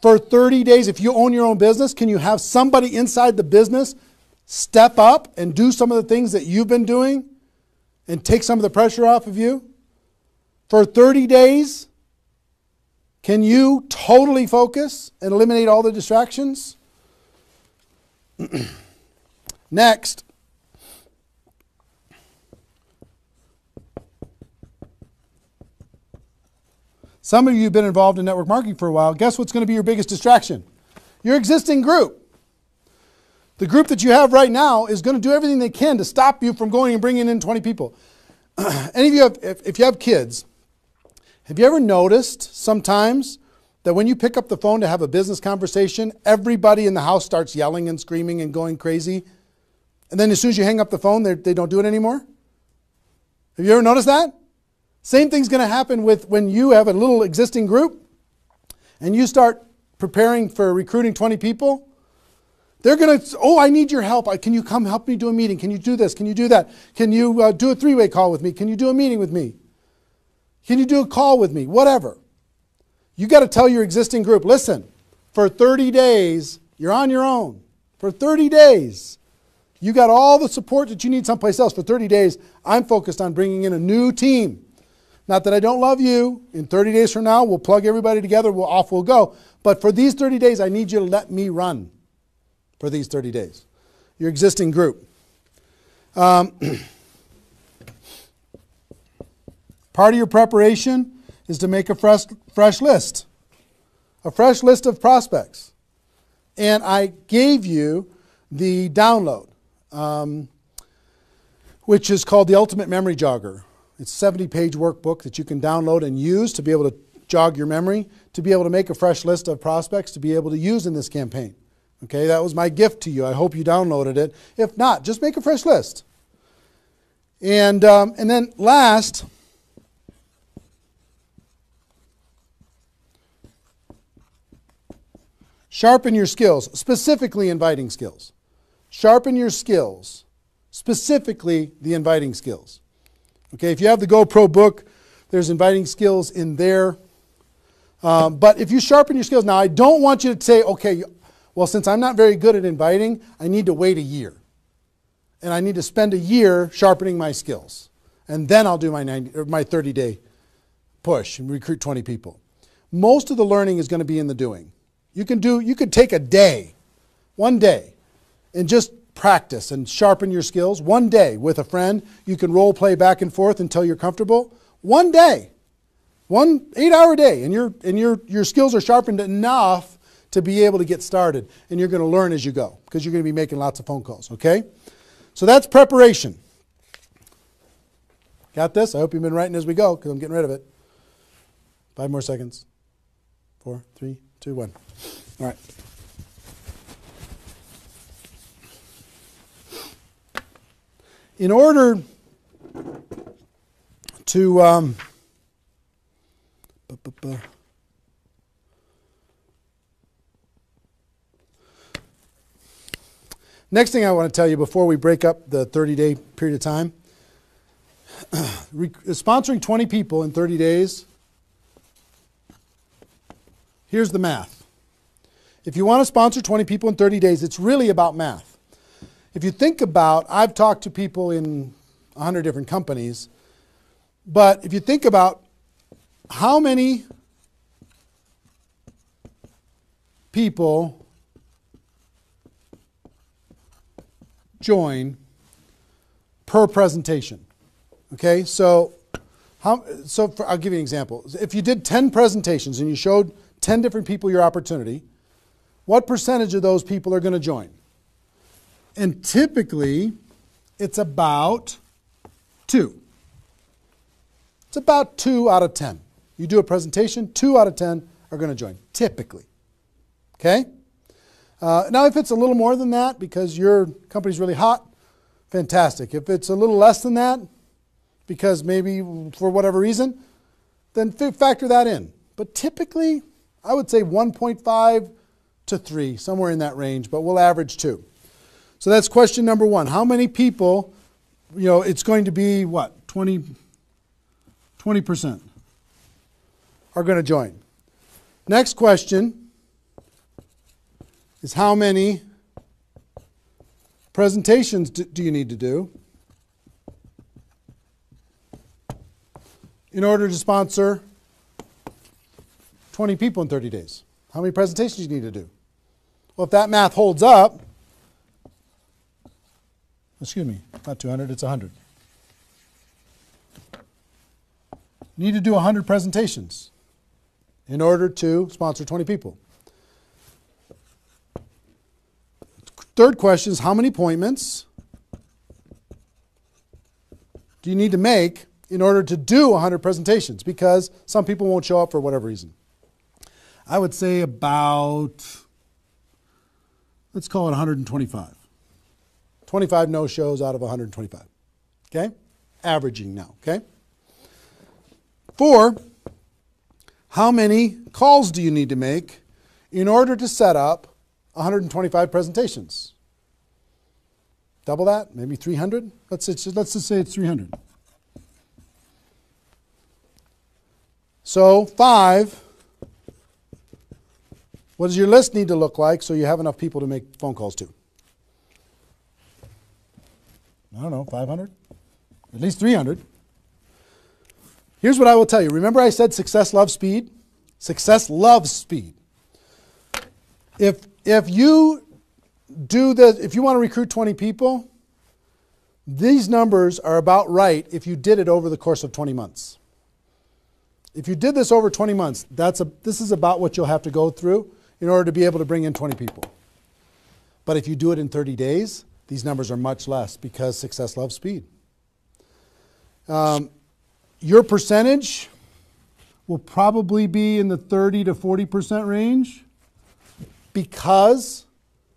For 30 days, if you own your own business, can you have somebody inside the business step up and do some of the things that you've been doing and take some of the pressure off of you? For 30 days, can you totally focus and eliminate all the distractions? Next. Some of you have been involved in network marketing for a while. Guess what's going to be your biggest distraction? Your existing group. The group that you have right now is going to do everything they can to stop you from going and bringing in 20 people. Any of you, if you have kids, have you ever noticed sometimes that when you pick up the phone to have a business conversation, everybody in the house starts yelling and screaming and going crazy? And then as soon as you hang up the phone, they don't do it anymore? Have you ever noticed that? Same thing's going to happen with when you have a little existing group and you start preparing for recruiting 20 people. They're going to, I need your help. Can you come help me do a meeting? Can you do this? Can you do that? Can you do a three-way call with me? Can you do a meeting with me? Can you do a call with me? Whatever. You got to tell your existing group, listen, for 30 days, you're on your own. For 30 days, you got all the support that you need someplace else. For 30 days, I'm focused on bringing in a new team. Not that I don't love you. In 30 days from now, we'll plug everybody together. Off we'll go. But for these 30 days, I need you to let me run for these 30 days. Your existing group. Part of your preparation is to make a fresh list. A fresh list of prospects. And I gave you the download, which is called the Ultimate Memory Jogger. It's a 70-page workbook that you can download and use to be able to jog your memory, to be able to make a fresh list of prospects to be able to use in this campaign. Okay, that was my gift to you. I hope you downloaded it. If not, just make a fresh list. And then last, sharpen your skills, specifically inviting skills. Sharpen your skills, specifically the inviting skills. Okay, if you have the GoPro book, there's inviting skills in there. But if you sharpen your skills, now I don't want you to say, okay, well, since I'm not very good at inviting, I need to wait a year. And I need to spend a year sharpening my skills. And then I'll do my 30-day push and recruit 20 people. Most of the learning is going to be in the doing. You could take a day, one day, and just practice and sharpen your skills. One day with a friend, you can role play back and forth until you're comfortable. One day, 1 8-hour day, and your skills are sharpened enough to be able to get started. And you're going to learn as you go because you're going to be making lots of phone calls, okay? So that's preparation. Got this? I hope you've been writing as we go because I'm getting rid of it. 5 more seconds. 4, 3, 2, 1. All right. In order to next thing I want to tell you before we break up the 30-day period of time, sponsoring 20 people in 30 days here's the math. If you want to sponsor 20 people in 30 days, it's really about math. If you think about, I've talked to people in 100 different companies, but if you think about how many people join per presentation. Okay, so I'll give you an example. If you did 10 presentations and you showed 10 different people your opportunity, what percentage of those people are going to join? And typically, it's about 2. It's about 2 out of 10. You do a presentation, 2 out of 10 are going to join, typically. Okay? Now, if it's a little more than that because your company's really hot, fantastic. If it's a little less than that, because maybe for whatever reason, then factor that in. But typically, I would say 1.5 to 3, somewhere in that range, but we'll average 2. So that's question number 1. How many people, it's going to be what, 20% are going to join. Next question is how many presentations do you need to do in order to sponsor 20 people in 30 days? How many presentations do you need to do? Well, if that math holds up, excuse me, not 200, it's 100. You need to do 100 presentations in order to sponsor 20 people. Third question is how many appointments do you need to make in order to do 100 presentations? Because some people won't show up for whatever reason. I would say about, let's call it 125. 25 no-shows out of 125. Okay? Averaging now, okay? 4, how many calls do you need to make in order to set up 125 presentations? Double that? Maybe 300? Let's just say it's 300. So 5, what does your list need to look like so you have enough people to make phone calls to? I don't know, 500? At least 300. Here's what I will tell you. Remember I said success loves speed? Success loves speed. If you do this, if you want to recruit 20 people, these numbers are about right if you did it over the course of 20 months. If you did this over 20 months, this is about what you'll have to go through in order to be able to bring in 20 people. But if you do it in 30 days, these numbers are much less because success loves speed. Your percentage will probably be in the 30 to 40% range because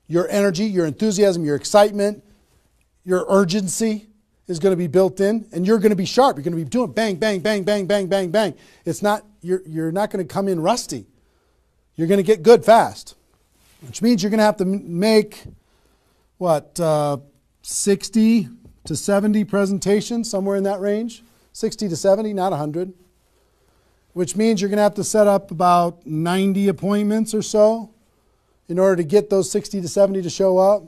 your energy, your enthusiasm, your excitement, your urgency is going to be built in, and you're going to be sharp. You're going to be doing bang, bang, bang, bang, bang, bang, bang. It's not, you're not going to come in rusty. You're going to get good fast, which means you're going to have to make, 60 to 70 presentations, somewhere in that range. 60 to 70, not 100. Which means you're going to have to set up about 90 appointments or so in order to get those 60 to 70 to show up.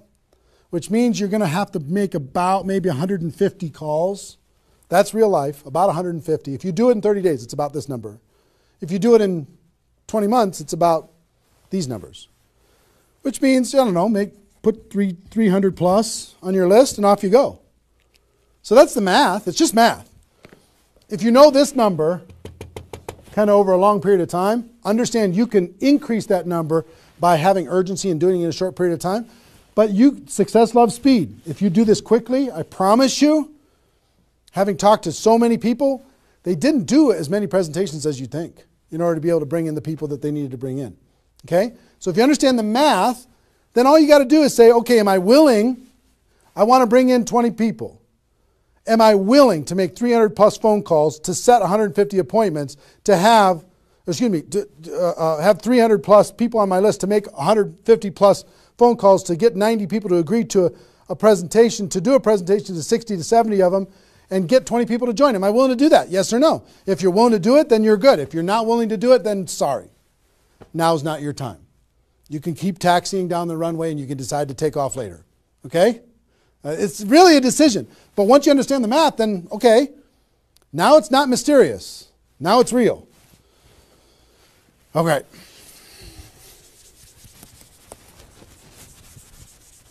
Which means you're going to have to make about maybe 150 calls. That's real life, about 150. If you do it in 30 days, it's about this number. If you do it in 20 months, it's about these numbers. Which means, I don't know, put 300 plus on your list and off you go. So that's the math. It's just math. If you know this number kind of over a long period of time, understand you can increase that number by having urgency and doing it in a short period of time. But success loves speed. If you do this quickly, I promise you, having talked to so many people, they didn't do as many presentations as you think in order to be able to bring in the people that they needed to bring in. Okay? So if you understand the math, then all you got to do is say, okay, am I willing? I want to bring in 20 people. Am I willing to make 300 plus phone calls to set 150 appointments to have 300 plus people on my list to make 150 plus phone calls to get 90 people to agree to a presentation, to do a presentation to 60 to 70 of them and get 20 people to join? Am I willing to do that? Yes or no? If you're willing to do it, then you're good. If you're not willing to do it, then sorry. now's not your time. You can keep taxiing down the runway and you can decide to take off later. Okay? It's really a decision. But once you understand the math, then okay, now it's not mysterious. Now it's real. Okay.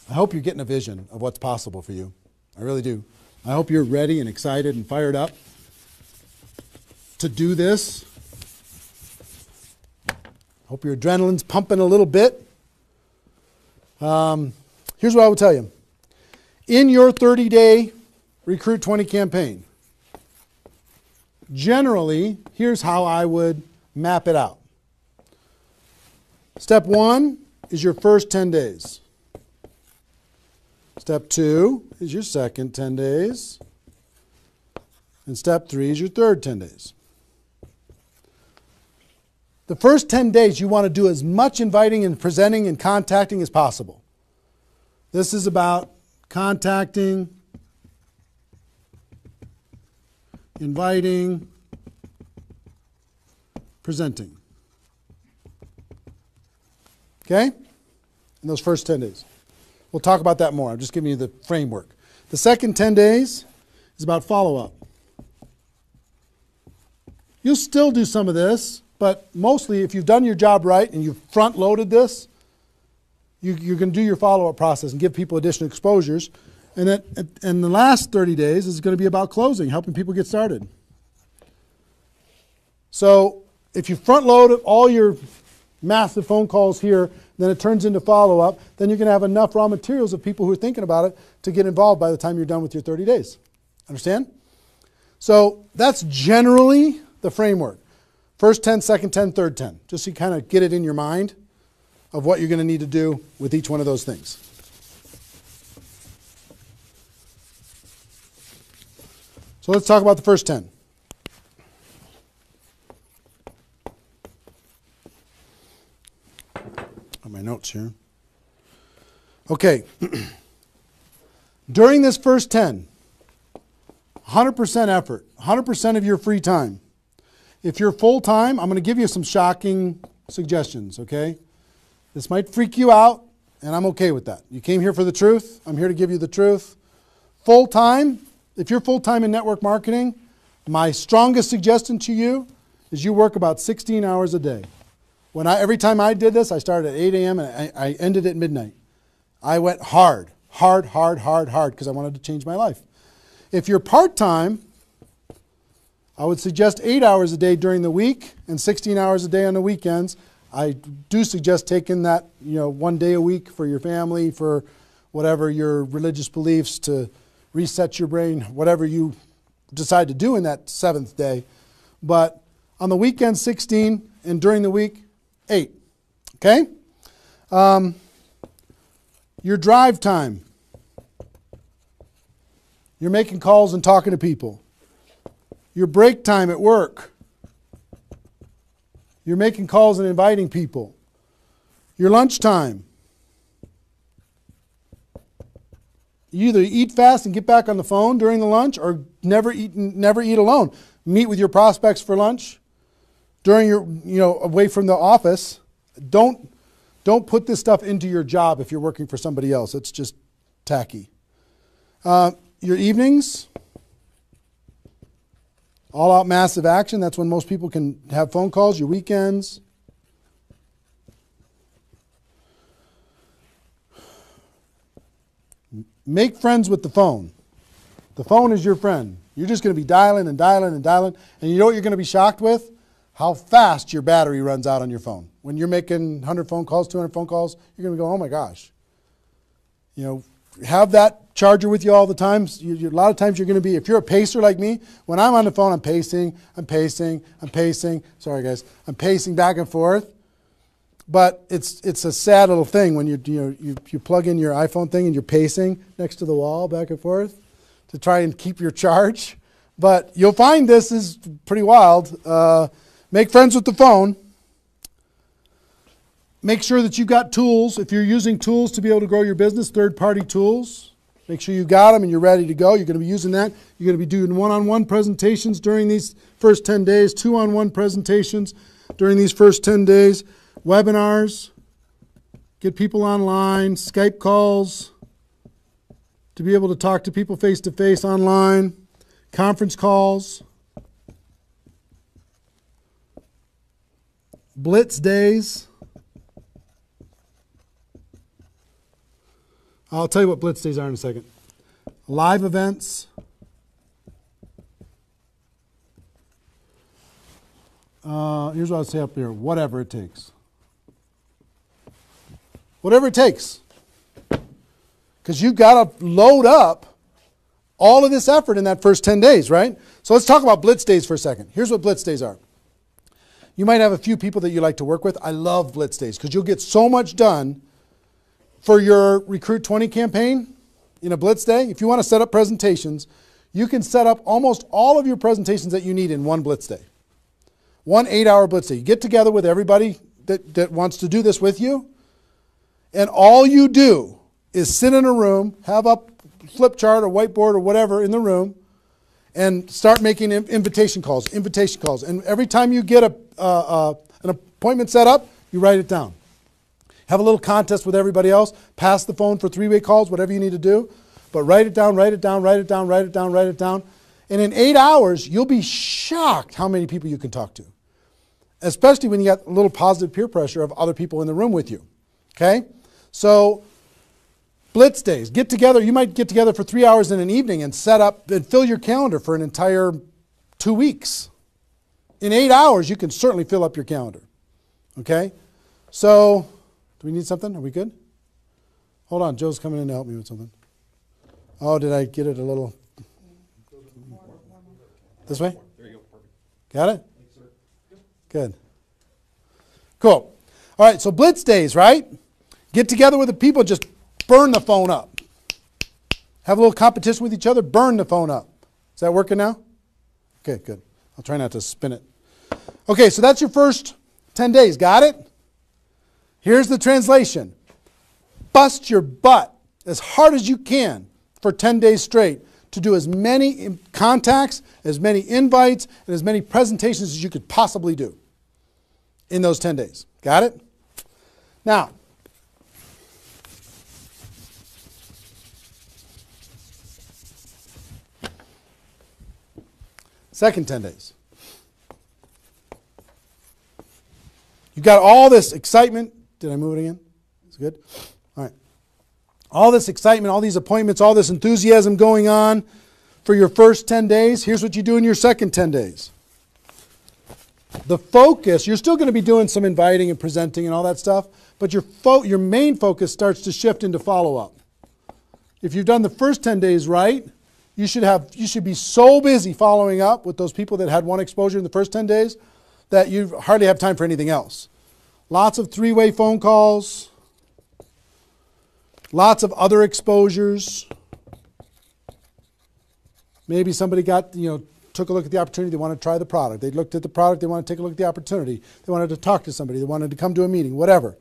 I hope you're getting a vision of what's possible for you. I really do. I hope you're ready and excited and fired up to do this. Hope your adrenaline's pumping a little bit. Here's what I will tell you. In your 30-day Recruit 20 campaign, generally, here's how I would map it out. Step 1 is your first 10 days. Step 2 is your second 10 days. And step 3 is your third 10 days. The first 10 days, you want to do as much inviting and presenting and contacting as possible. This is about contacting, inviting, presenting. Okay? In those first 10 days. We'll talk about that more. I'm just giving you the framework. The second 10 days is about follow-up. You'll still do some of this, but mostly if you've done your job right and you've front-loaded this, you're going to do your follow-up process and give people additional exposures. And the last 30 days is going to be about closing, helping people get started. So if you front-load all your massive phone calls here, then it turns into follow-up, then you're going to have enough raw materials of people who are thinking about it to get involved by the time you're done with your 30 days. Understand? So that's generally the framework. First 10, second 10, third 10. Just so you kind of get it in your mind of what you're going to need to do with each one of those things. So let's talk about the first 10. On my notes here. Okay. During this first 10, 100% effort, 100% of your free time. If you're full-time, I'm going to give you some shocking suggestions, okay? This might freak you out, and I'm okay with that. You came here for the truth. I'm here to give you the truth. Full-time, if you're full-time in network marketing, my strongest suggestion to you is you work about 16 hours a day. Every time I did this, I started at 8 a.m. and I ended at midnight. I went hard, because I wanted to change my life. If you're part-time, I would suggest 8 hours a day during the week and 16 hours a day on the weekends. I do suggest taking that, 1 day a week for your family, for whatever your religious beliefs, to reset your brain, whatever you decide to do in that 7th day. But on the weekend, 16, and during the week, 8. Okay? Your drive time. You're making calls and talking to people. Your break time at work. You're making calls and inviting people. Your lunch time. You either eat fast and get back on the phone during the lunch, or never eat alone. Meet with your prospects for lunch during your, away from the office. Don't put this stuff into your job if you're working for somebody else. It's just tacky. Your evenings, all out massive action. That's when most people can have phone calls. Your weekends. Make friends with the phone. The phone is your friend. You're just going to be dialing and dialing and dialing. And you know what you're going to be shocked with? How fast your battery runs out on your phone. When you're making 100 phone calls, 200 phone calls, you're going to go, oh my gosh. Have that charger with you all the time. A lot of times you're going to be, if you're a pacer like me, when I'm on the phone, I'm pacing. Sorry guys. I'm pacing back and forth. But it's a sad little thing when you plug in your iPhone thing and you're pacing next to the wall back and forth to try and keep your charge. But you'll find this is pretty wild. Make friends with the phone. Make sure that you've got tools. If you're using tools to be able to grow your business, third-party tools, make sure you've got them and you're ready to go. You're going to be using that. You're going to be doing one-on-one presentations during these first 10 days, two-on-one presentations during these first 10 days. webinars, get people online, Skype calls, to be able to talk to people face-to-face online, conference calls, blitz days. I'll tell you what blitz days are in a second. Live events. Here's what I'll say up here. Whatever it takes. Whatever it takes. Because you've got to load up all of this effort in that first 10 days, right? So let's talk about blitz days for a second. Here's what blitz days are. You might have a few people that you like to work with. I love blitz days because you'll get so much done for your Recruit 20 campaign in a blitz day. If you want to set up presentations, you can set up almost all of your presentations that you need in one blitz day. One 8-hour blitz day. You get together with everybody that wants to do this with you, and all you do is sit in a room, have a flip chart or whiteboard or whatever in the room, and start making invitation calls. And every time you get an appointment set up, you write it down. Have a little contest with everybody else. Pass the phone for 3-way calls, whatever you need to do. But write it down, write it down, write it down, write it down, write it down. And in 8 hours, you'll be shocked how many people you can talk to. Especially when you got a little positive peer pressure of other people in the room with you. Okay? So, blitz days. Get together. You might get together for 3 hours in an evening and set up and fill your calendar for an entire 2 weeks. In 8 hours, you can certainly fill up your calendar. Okay? So, do we need something? Are we good? Hold on. Joe's coming in to help me with something. Oh, did I get it a little? This way?
There you go. Perfect.
Got it? Good. Cool. All right, so blitz days, right? Get together with the people, just burn the phone up. Have a little competition with each other, burn the phone up. Is that working now? Okay, good. I'll try not to spin it. Okay, so that's your first 10 days. Got it? Here's the translation. Bust your butt as hard as you can for 10 days straight to do as many contacts, as many invites, and as many presentations as you could possibly do in those 10 days. Got it? Now, second 10 days. You've got all this excitement. Did I move it again? It's good? All right. All this excitement, all these appointments, all this enthusiasm going on for your first 10 days. Here's what you do in your second 10 days. The focus, you're still going to be doing some inviting and presenting and all that stuff, but your main focus starts to shift into follow-up. If you've done the first 10 days right, you should be so busy following up with those people that had one exposure in the first 10 days that you hardly have time for anything else. Lots of 3-way phone calls, lots of other exposures. Maybe somebody took a look at the opportunity, they want to try the product. They looked at the product, they want to take a look at the opportunity. They wanted to talk to somebody, they wanted to come to a meeting, whatever.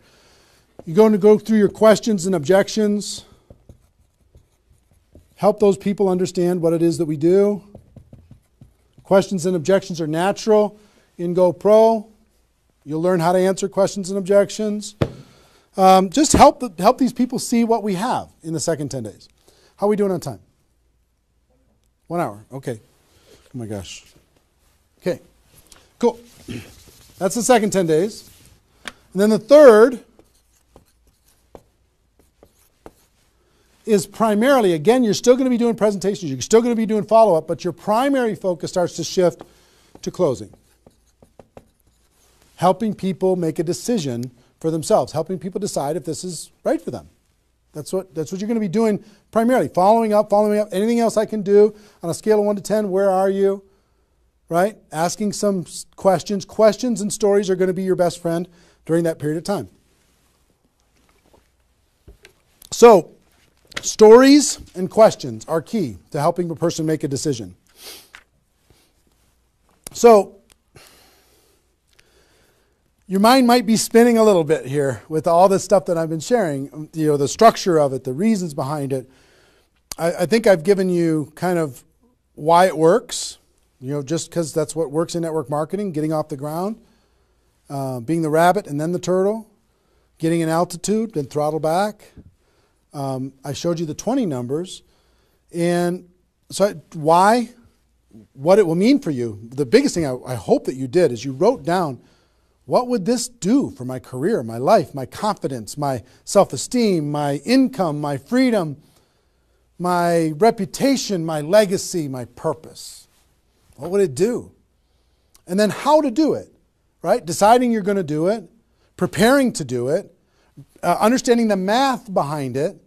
You're going to go through your questions and objections. Help those people understand what it is that we do. Questions and objections are natural in GoPro. You'll learn how to answer questions and objections. Just help these people see what we have in the second 10 days. How are we doing on time? 1 hour. Okay. Oh my gosh. Okay. Cool. That's the second 10 days. And then the third is primarily, again, you're still going to be doing presentations. You're still going to be doing follow-up, but your primary focus starts to shift to closing. Helping people make a decision for themselves, helping people decide if this is right for them. That's what you're going to be doing primarily. Following up. Anything else I can do on a scale of 1 to 10, where are you? Right? Asking some questions. Questions and stories are going to be your best friend during that period of time. So, stories and questions are key to helping a person make a decision. So, your mind might be spinning a little bit here with all this stuff that I've been sharing, the structure of it, the reasons behind it. I think I've given you kind of why it works, just because that's what works in network marketing, getting off the ground. being the rabbit and then the turtle, getting an altitude, then throttle back. I showed you the 20 numbers. And so why? What it will mean for you. The biggest thing I hope that you did is you wrote down, what would this do for my career, my life, my confidence, my self-esteem, my income, my freedom, my reputation, my legacy, my purpose? What would it do? And then how to do it, right? Deciding you're going to do it, preparing to do it, understanding the math behind it,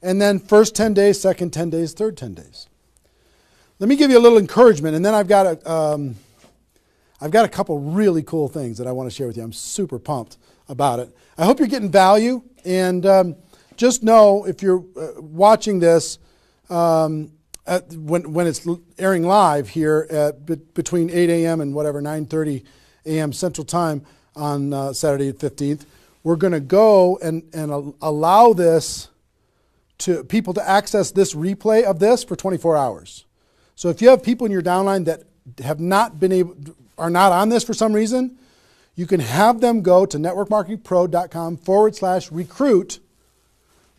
and then first 10 days, second 10 days, third 10 days. Let me give you a little encouragement, and then I've got a couple really cool things that I want to share with you. I'm super pumped about it. I hope you're getting value, and just know if you're watching this when it's airing live here at between 8 a.m. and whatever 9:30 a.m. Central Time on Saturday the 15th, we're going to go and allow this to people to access this replay of this for 24 hours. So if you have people in your downline that have not been able, are not on this for some reason, you can have them go to networkmarketingpro.com/recruit.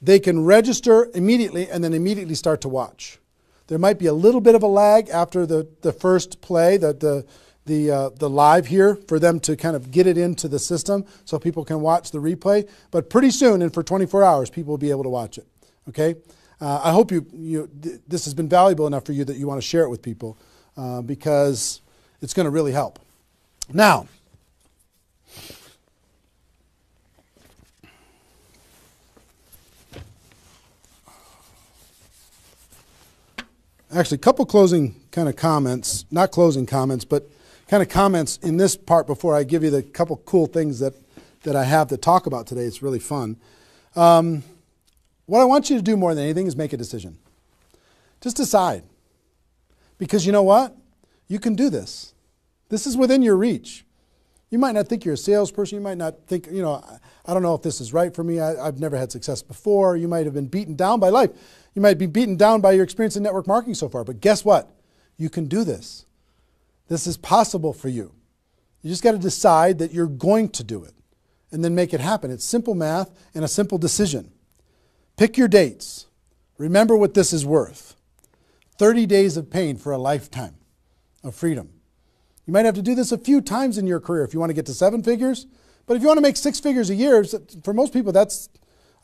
They can register immediately and then immediately start to watch. There might be a little bit of a lag after the first play, the live here, for them to kind of get it into the system so people can watch the replay. But pretty soon, and for 24 hours, people will be able to watch it. Okay? I hope this has been valuable enough for you that you want to share it with people because it's going to really help. Now, actually, a couple closing kind of comments, not closing comments, but kind of comments in this part before I give you the couple cool things that I have to talk about today. It's really fun. What I want you to do more than anything is make a decision. Just decide. Because you know what? You can do this. This is within your reach. You might not think you're a salesperson. You might not think, I don't know if this is right for me. I've never had success before. You might have been beaten down by life. You might be beaten down by your experience in network marketing so far. But guess what? You can do this. This is possible for you. You just got to decide that you're going to do it and then make it happen. It's simple math and a simple decision. Pick your dates. Remember what this is worth. 30 days of pain for a lifetime of freedom. You might have to do this a few times in your career if you want to get to 7 figures. But if you want to make 6 figures a year, for most people, that's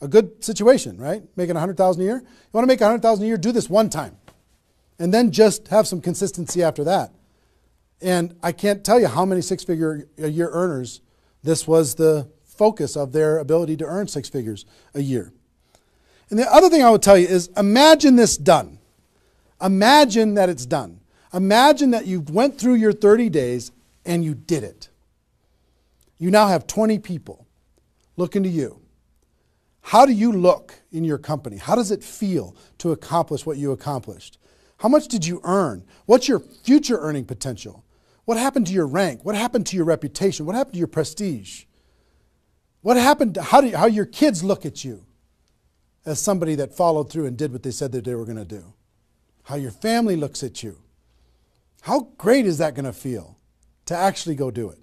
a good situation, right? Making $100,000 a year. You want to make $100,000 a year, do this one time. And then just have some consistency after that. And I can't tell you how many 6-figure a year earners this was the focus of their ability to earn 6 figures a year. And the other thing I would tell you is imagine this done. Imagine that it's done. Imagine that you went through your 30 days and you did it. You now have 20 people looking to you. How do you look in your company? How does it feel to accomplish what you accomplished? How much did you earn? What's your future earning potential? What happened to your rank? What happened to your reputation? What happened to your prestige? What happened to how your kids look at you as somebody that followed through and did what they said that they were going to do? How your family looks at you? How great is that going to feel to actually go do it?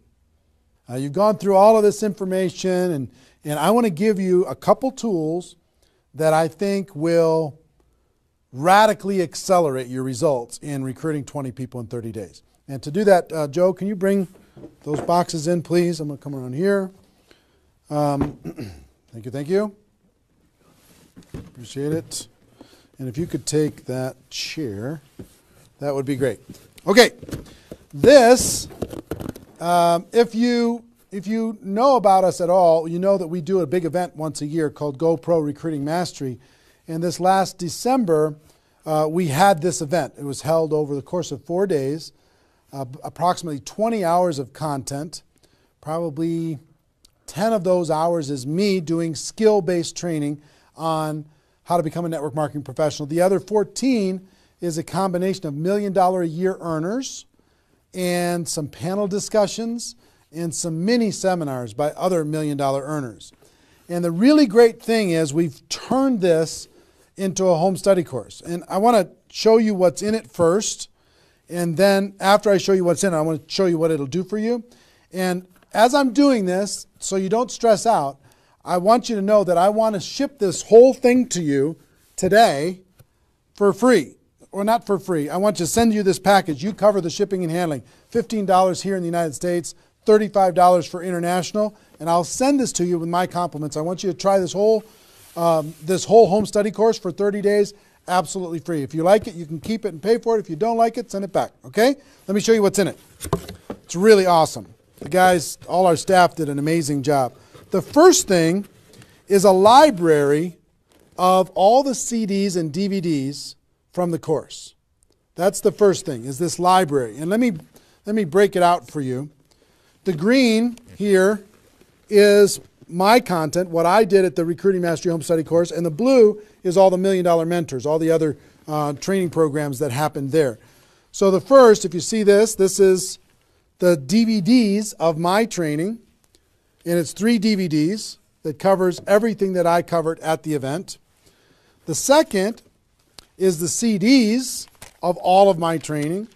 You've gone through all of this information, and I want to give you a couple tools that I think will radically accelerate your results in recruiting 20 people in 30 days. And to do that, Joe, can you bring those boxes in, please? I'm going to come around here. Thank you. Appreciate it. And if you could take that chair, that would be great. Okay, this, if you know about us at all, you know that we do a big event once a year called GoPro Recruiting Mastery. And this last December, we had this event. It was held over the course of 4 days, approximately 20 hours of content. Probably 10 of those hours is me doing skill-based training on how to become a network marketing professional. The other 14 is a combination of $1 million a year earners and some panel discussions and some mini seminars by other $1 million earners. And the really great thing is we've turned this into a home study course. And I want to show you what's in it first. And then after I show you what's in it, I want to show you what it'll do for you. And as I'm doing this, so you don't stress out, I want you to know that I want to ship this whole thing to you today for free. Or not for free. I want to send you this package. You cover the shipping and handling. $15 here in the United States, $35 for international, and I'll send this to you with my compliments. I want you to try this whole home study course for 30 days, absolutely free. If you like it, you can keep it and pay for it. If you don't like it, send it back, okay? Let me show you what's in it. It's really awesome. The guys, all our staff did an amazing job. The first thing is a library of all the CDs and DVDs from the course. That's the first thing, is this library. And let me break it out for you. The green here is my content, what I did at the Recruiting Mastery Home Study course, and the blue is all the $1 Million Mentors, all the other training programs that happened there. So the first, if you see this is the DVDs of my training, and it's 3 DVDs that covers everything that I covered at the event. The second is the CDs of all of my training,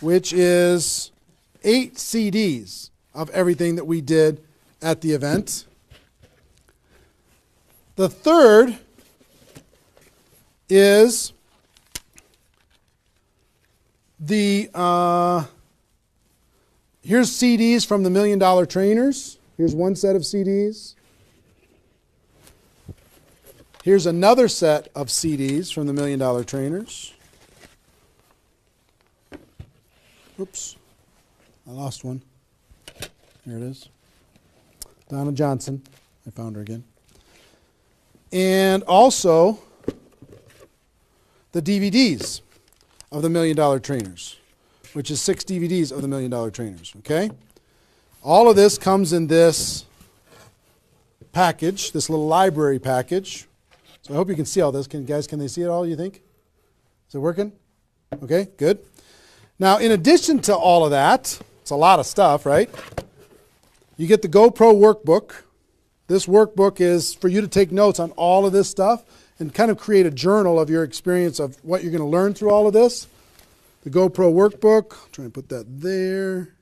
which is 8 CDs of everything that we did at the event. The third is the, here's CDs from the $1 Million Trainers. Here's one set of CDs. Here's another set of CDs from the $1 Million Trainers. Oops, I lost one. Here it is. Donna Johnson. I found her again. And also the DVDs of the $1 Million Trainers, which is 6 DVDs of the $1 Million Trainers, okay? All of this comes in this package, this little library package. So I hope you can see all this. Can they see it all, you think? Is it working? Okay, good. Now, in addition to all of that, it's a lot of stuff, right? You get the GoPro workbook. This workbook is for you to take notes on all of this stuff and kind of create a journal of your experience of what you're going to learn through all of this. The GoPro workbook, try and put that there.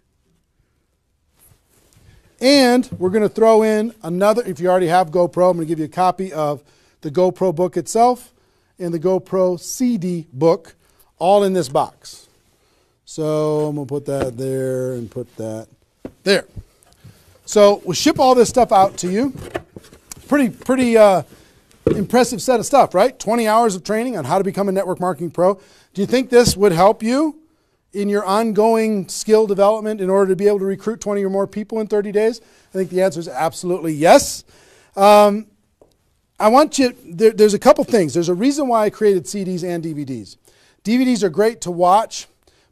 And we're going to throw in another, if you already have GoPro, I'm going to give you a copy of the GoPro book itself and the GoPro CD book, all in this box. So I'm going to put that there and put that there. So we'll ship all this stuff out to you. Pretty impressive set of stuff, right? 20 hours of training on how to become a network marketing pro. Do you think this would help you in your ongoing skill development in order to be able to recruit 20 or more people in 30 days? I think the answer is absolutely yes. I want you, there's a couple things. There's a reason why I created CDs and DVDs. DVDs are great to watch,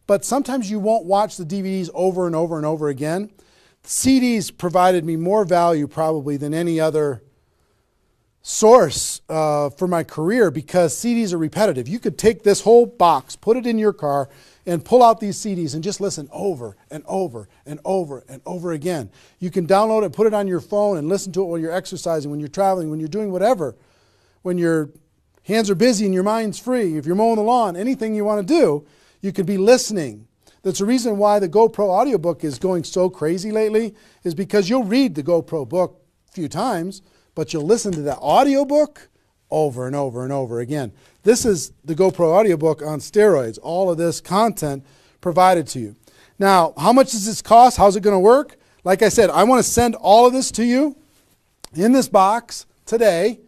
but sometimes you won't watch the DVDs over and over and over again. CDs provided me more value probably than any other source for my career because CDs are repetitive. You could take this whole box, put it in your car, and pull out these CDs and just listen over and over and over and over again. You can download it, put it on your phone, and listen to it while you're exercising, when you're traveling, when you're doing whatever. When your hands are busy and your mind's free, if you're mowing the lawn, anything you want to do, you could be listening. That's the reason why the GoPro audiobook is going so crazy lately, is because you'll read the GoPro book a few times, but you'll listen to the audiobook over and over and over again. This is the GoPro audiobook on steroids, all of this content provided to you. Now, how much does this cost? How's it going to work? Like I said, I want to send all of this to you in this box today.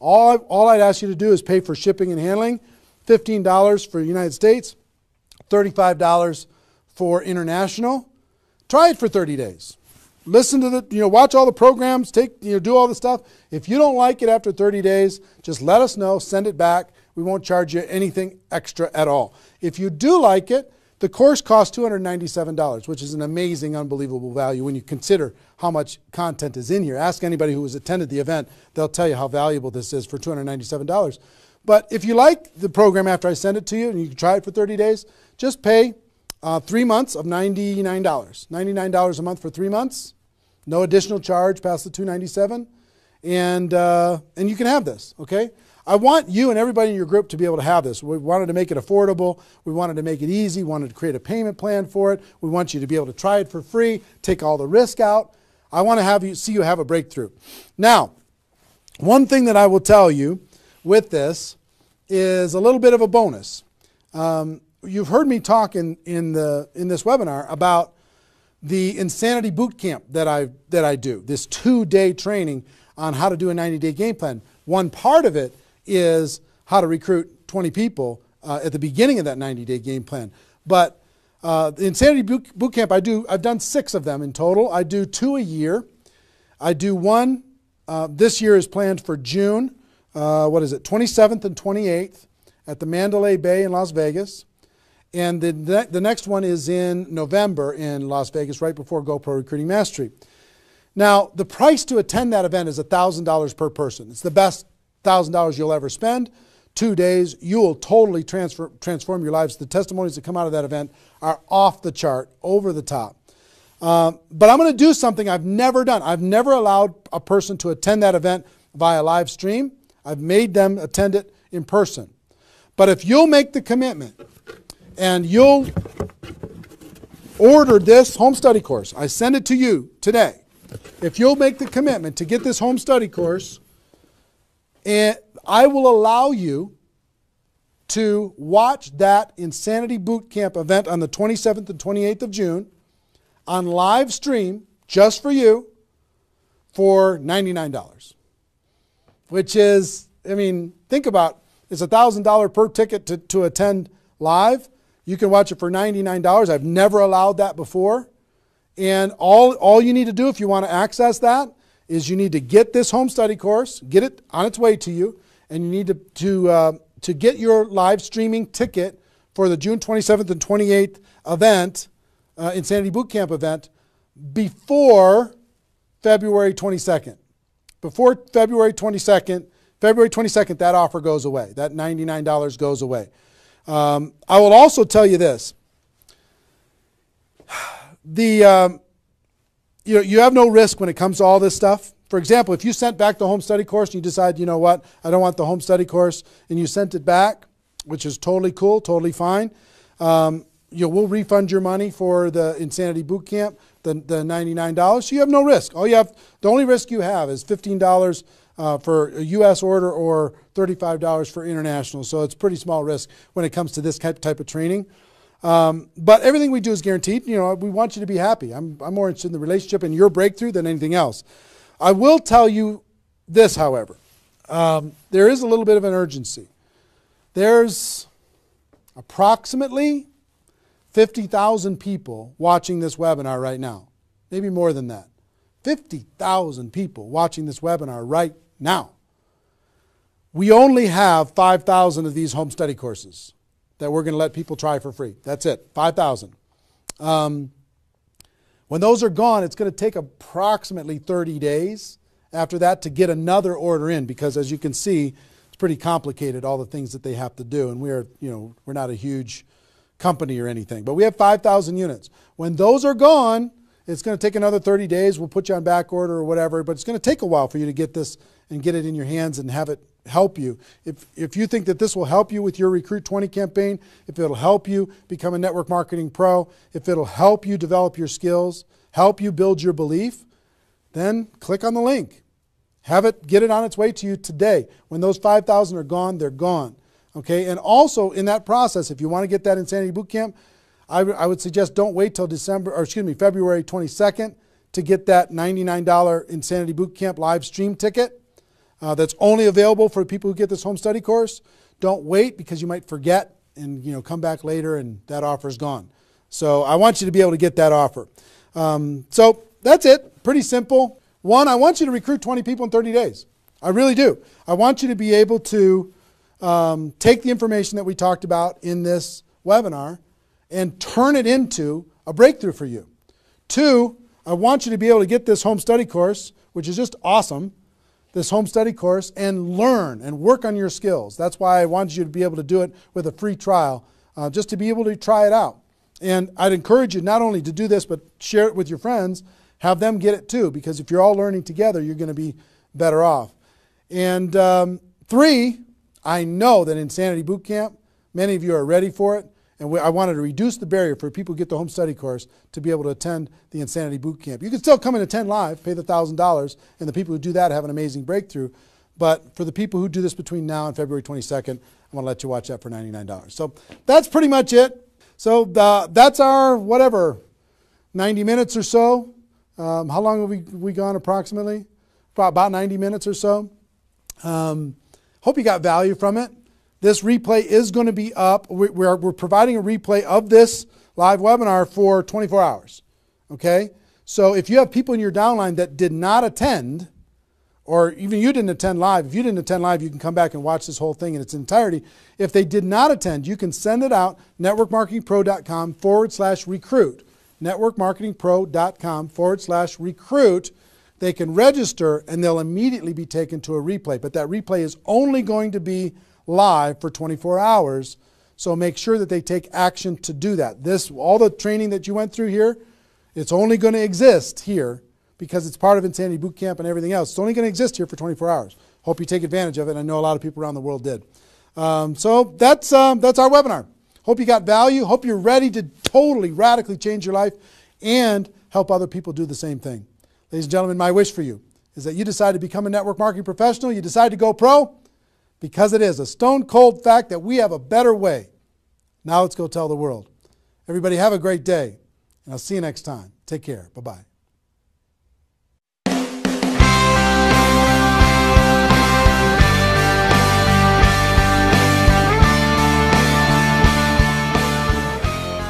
All I'd ask you to do is pay for shipping and handling, $15 for the United States, $35 for international. Try it for 30 days. Listen to watch all the programs, do all the stuff. If you don't like it after 30 days, just let us know, send it back. We won't charge you anything extra at all. If you do like it, the course costs $297, which is an amazing, unbelievable value when you consider how much content is in here. Ask anybody who has attended the event. They'll tell you how valuable this is for $297. But if you like the program after I send it to you and you can try it for 30 days, just pay 3 months of $99. $99 a month for 3 months. No additional charge past the $297. And you can have this, okay? I want you and everybody in your group to be able to have this. We wanted to make it affordable. We wanted to make it easy. We wanted to create a payment plan for it. We want you to be able to try it for free, take all the risk out. I want to see you have a breakthrough. Now, one thing that I will tell you with this is a little bit of a bonus. You've heard me talk in this webinar about the Insanity Boot Camp that I do, this 2-day training on how to do a 90-day game plan. One part of it is how to recruit 20 people at the beginning of that 90-day game plan. But the Insanity Boot Camp, I've done 6 of them in total. I do 2 a year. I do one, this year is planned for June, 27th and 28th at the Mandalay Bay in Las Vegas. And the next one is in November in Las Vegas, right before GoPro Recruiting Mastery. Now, the price to attend that event is $1,000 per person. It's the best $1,000 you'll ever spend. 2 days, you will totally transform your lives. The testimonies that come out of that event are off the chart, over the top. But I'm going to do something I've never done. I've never allowed a person to attend that event via live stream. I've made them attend it in person. But if you'll make the commitment and you'll order this home study course, I send it to you today. If you'll make the commitment to get this home study course, and I will allow you to watch that Insanity Boot Camp event on the 27th and 28th of June on live stream just for you for $99. Which is, I mean, think about, it's $1,000 per ticket to attend live. You can watch it for $99. I've never allowed that before. And all you need to do if you want to access that is you need to get this home study course, get it on its way to you, and you need to get your live streaming ticket for the June 27th and 28th event, Insanity Boot Camp event, before February 22nd. Before February 22nd, that offer goes away. That $99 goes away. I will also tell you this. You have no risk when it comes to all this stuff. For example, if you sent back the home study course and you decide, you know what, I don't want the home study course, and you sent it back, which is totally cool, totally fine. We'll refund your money for the Insanity Boot Camp, the $99. So you have no risk. The only risk you have is $15 for a U.S. order or $35 for international. So it's pretty small risk when it comes to this type of training. But everything we do is guaranteed. We want you to be happy. I'm more interested in the relationship and your breakthrough than anything else. I will tell you this, however. There is a little bit of an urgency. There's approximately 50,000 people watching this webinar right now. Maybe more than that. 50,000 people watching this webinar right now. We only have 5,000 of these home study courses that we're going to let people try for free. That's it, 5,000. When those are gone, it's going to take approximately 30 days after that to get another order in, because as you can see, it's pretty complicated, all the things that they have to do. And we're not a huge company or anything, but we have 5,000 units. When those are gone, it's going to take another 30 days. We'll put you on back order or whatever, but it's going to take a while for you to get this and get it in your hands and have it help you. If you think that this will help you with your Recruit 20 campaign, if it'll help you become a network marketing pro, if it'll help you develop your skills, help you build your belief, then click on the link. Get it on its way to you today. When those 5,000 are gone, they're gone. Okay, and also in that process, if you want to get that Insanity Boot Camp, I would suggest don't wait till February 22nd to get that $99 Insanity Boot Camp live stream ticket. That's only available for people who get this home study course. Don't wait, because you might forget and come back later and that offer's gone. So I want you to be able to get that offer. So that's it. Pretty simple. One, I want you to recruit 20 people in 30 days. I really do. I want you to be able to take the information that we talked about in this webinar and turn it into a breakthrough for you. Two, I want you to be able to get this home study course, which is just awesome, this home study course, and learn and work on your skills. That's why I wanted you to be able to do it with a free trial, just to be able to try it out. And I'd encourage you not only to do this, but share it with your friends, have them get it too, because if you're all learning together, you're going to be better off. And three, I know that Insanity Boot Camp, many of you are ready for it, And I wanted to reduce the barrier for people who get the home study course to be able to attend the Insanity Boot Camp. You can still come and attend live, pay the $1,000, and the people who do that have an amazing breakthrough. But for the people who do this between now and February 22nd, I want to let you watch that for $99. So that's pretty much it. So that's our, whatever, 90 minutes or so. How long have we gone approximately? About 90 minutes or so. Hope you got value from it. This replay is going to be up. We're providing a replay of this live webinar for 24 hours. Okay? So if you have people in your downline that did not attend, or even you didn't attend live, if you didn't attend live, you can come back and watch this whole thing in its entirety. If they did not attend, you can send it out, networkmarketingpro.com/recruit. networkmarketingpro.com/recruit. They can register and they'll immediately be taken to a replay. But that replay is only going to be live for 24 hours. So make sure that they take action to do that. All the training that you went through here, it's only going to exist here because it's part of Insanity Boot Camp and everything else. It's only going to exist here for 24 hours. Hope you take advantage of it. I know a lot of people around the world did. So that's our webinar. Hope you got value. Hope you're ready to totally, radically change your life and help other people do the same thing. Ladies and gentlemen, my wish for you is that you decide to become a network marketing professional. You decide to go pro because it is a stone cold fact that we have a better way. Now let's go tell the world. Everybody have a great day, and I'll see you next time. Take care. Bye-bye.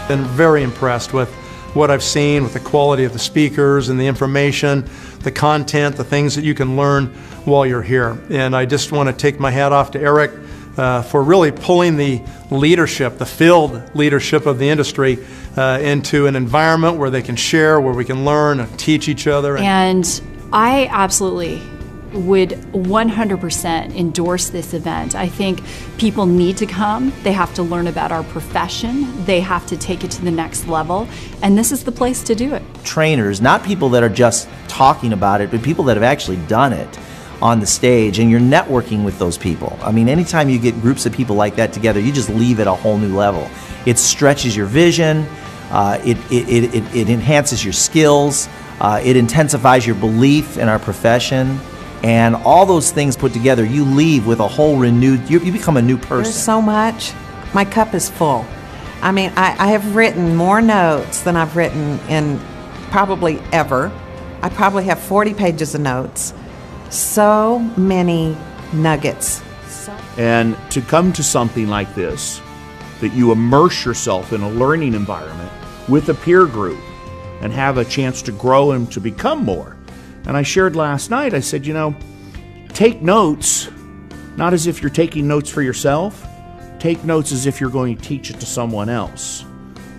Been very impressed with what I've seen, with the quality of the speakers and the information, the content, the things that you can learn while you're here. And I just want to take my hat off to Eric for really pulling the leadership, the field leadership of the industry into an environment where they can share, where we can learn and teach each other.
And I absolutely would 100% endorse this event. I think people need to come. They have to learn about our profession. They have to take it to the next level. And this is the place to do it.
Trainers, not people that are just talking about it, but people that have actually done it on the stage, and you're networking with those people. I mean, anytime you get groups of people like that together, you just leave at a whole new level. It stretches your vision, it enhances your skills, it intensifies your belief in our profession. And all those things put together, you leave with a whole renewed, you become a new person.
There's so much. My cup is full. I mean, I have written more notes than I've written in probably ever. I probably have 40 pages of notes. So many nuggets.
And to come to something like this, that you immerse yourself in a learning environment with a peer group and have a chance to grow and to become more. And I shared last night, I said, you know, take notes, not as if you're taking notes for yourself. Take notes as if you're going to teach it to someone else.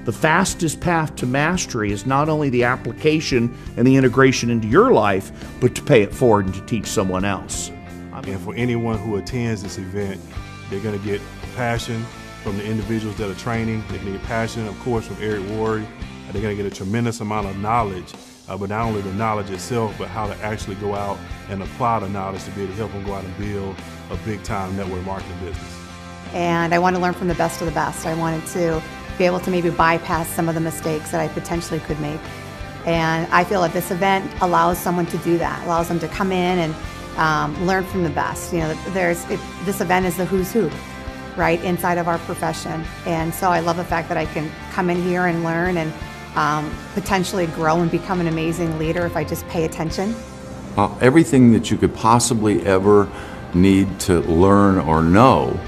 The fastest path to mastery is not only the application and the integration into your life, but to pay it forward and to teach someone else.
And for anyone who attends this event, they're going to get passion from the individuals that are training. They're going to get passion, of course, from Eric Worre. They're going to get a tremendous amount of knowledge. But not only the knowledge itself, but how to actually go out and apply the knowledge to be able to help them go out and build a big-time network marketing business.
And I want to learn from the best of the best. I wanted to be able to maybe bypass some of the mistakes that I potentially could make. And I feel that this event allows someone to do that, allows them to come in and learn from the best. You know, this event is the who's who, right, inside of our profession. And so I love the fact that I can come in here and learn and potentially grow and become an amazing leader if I just pay attention.
Everything that you could possibly ever need to learn or know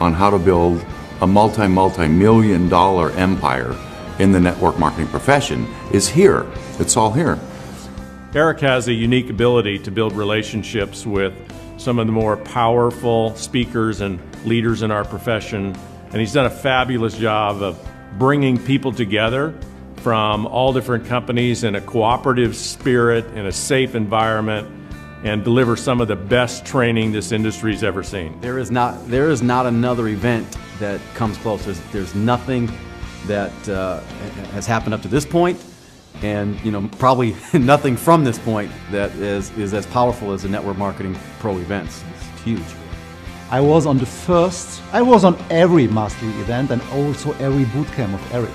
on how to build a multi-million dollar empire in the network marketing profession is here. It's all here.
Eric has a unique ability to build relationships with some of the more powerful speakers and leaders in our profession, and he's done a fabulous job of bringing people together from all different companies in a cooperative spirit, in a safe environment, and deliver some of the best training this industry's ever seen.
There is not another event that comes close. There's nothing that has happened up to this point, and probably nothing from this point that is as powerful as the Network Marketing Pro events. It's huge.
I was on every mastery event and also every bootcamp of Eric.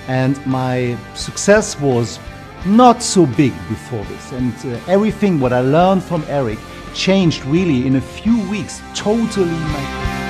And my success was not so big before this. And everything what I learned from Eric changed really in a few weeks, totally my career.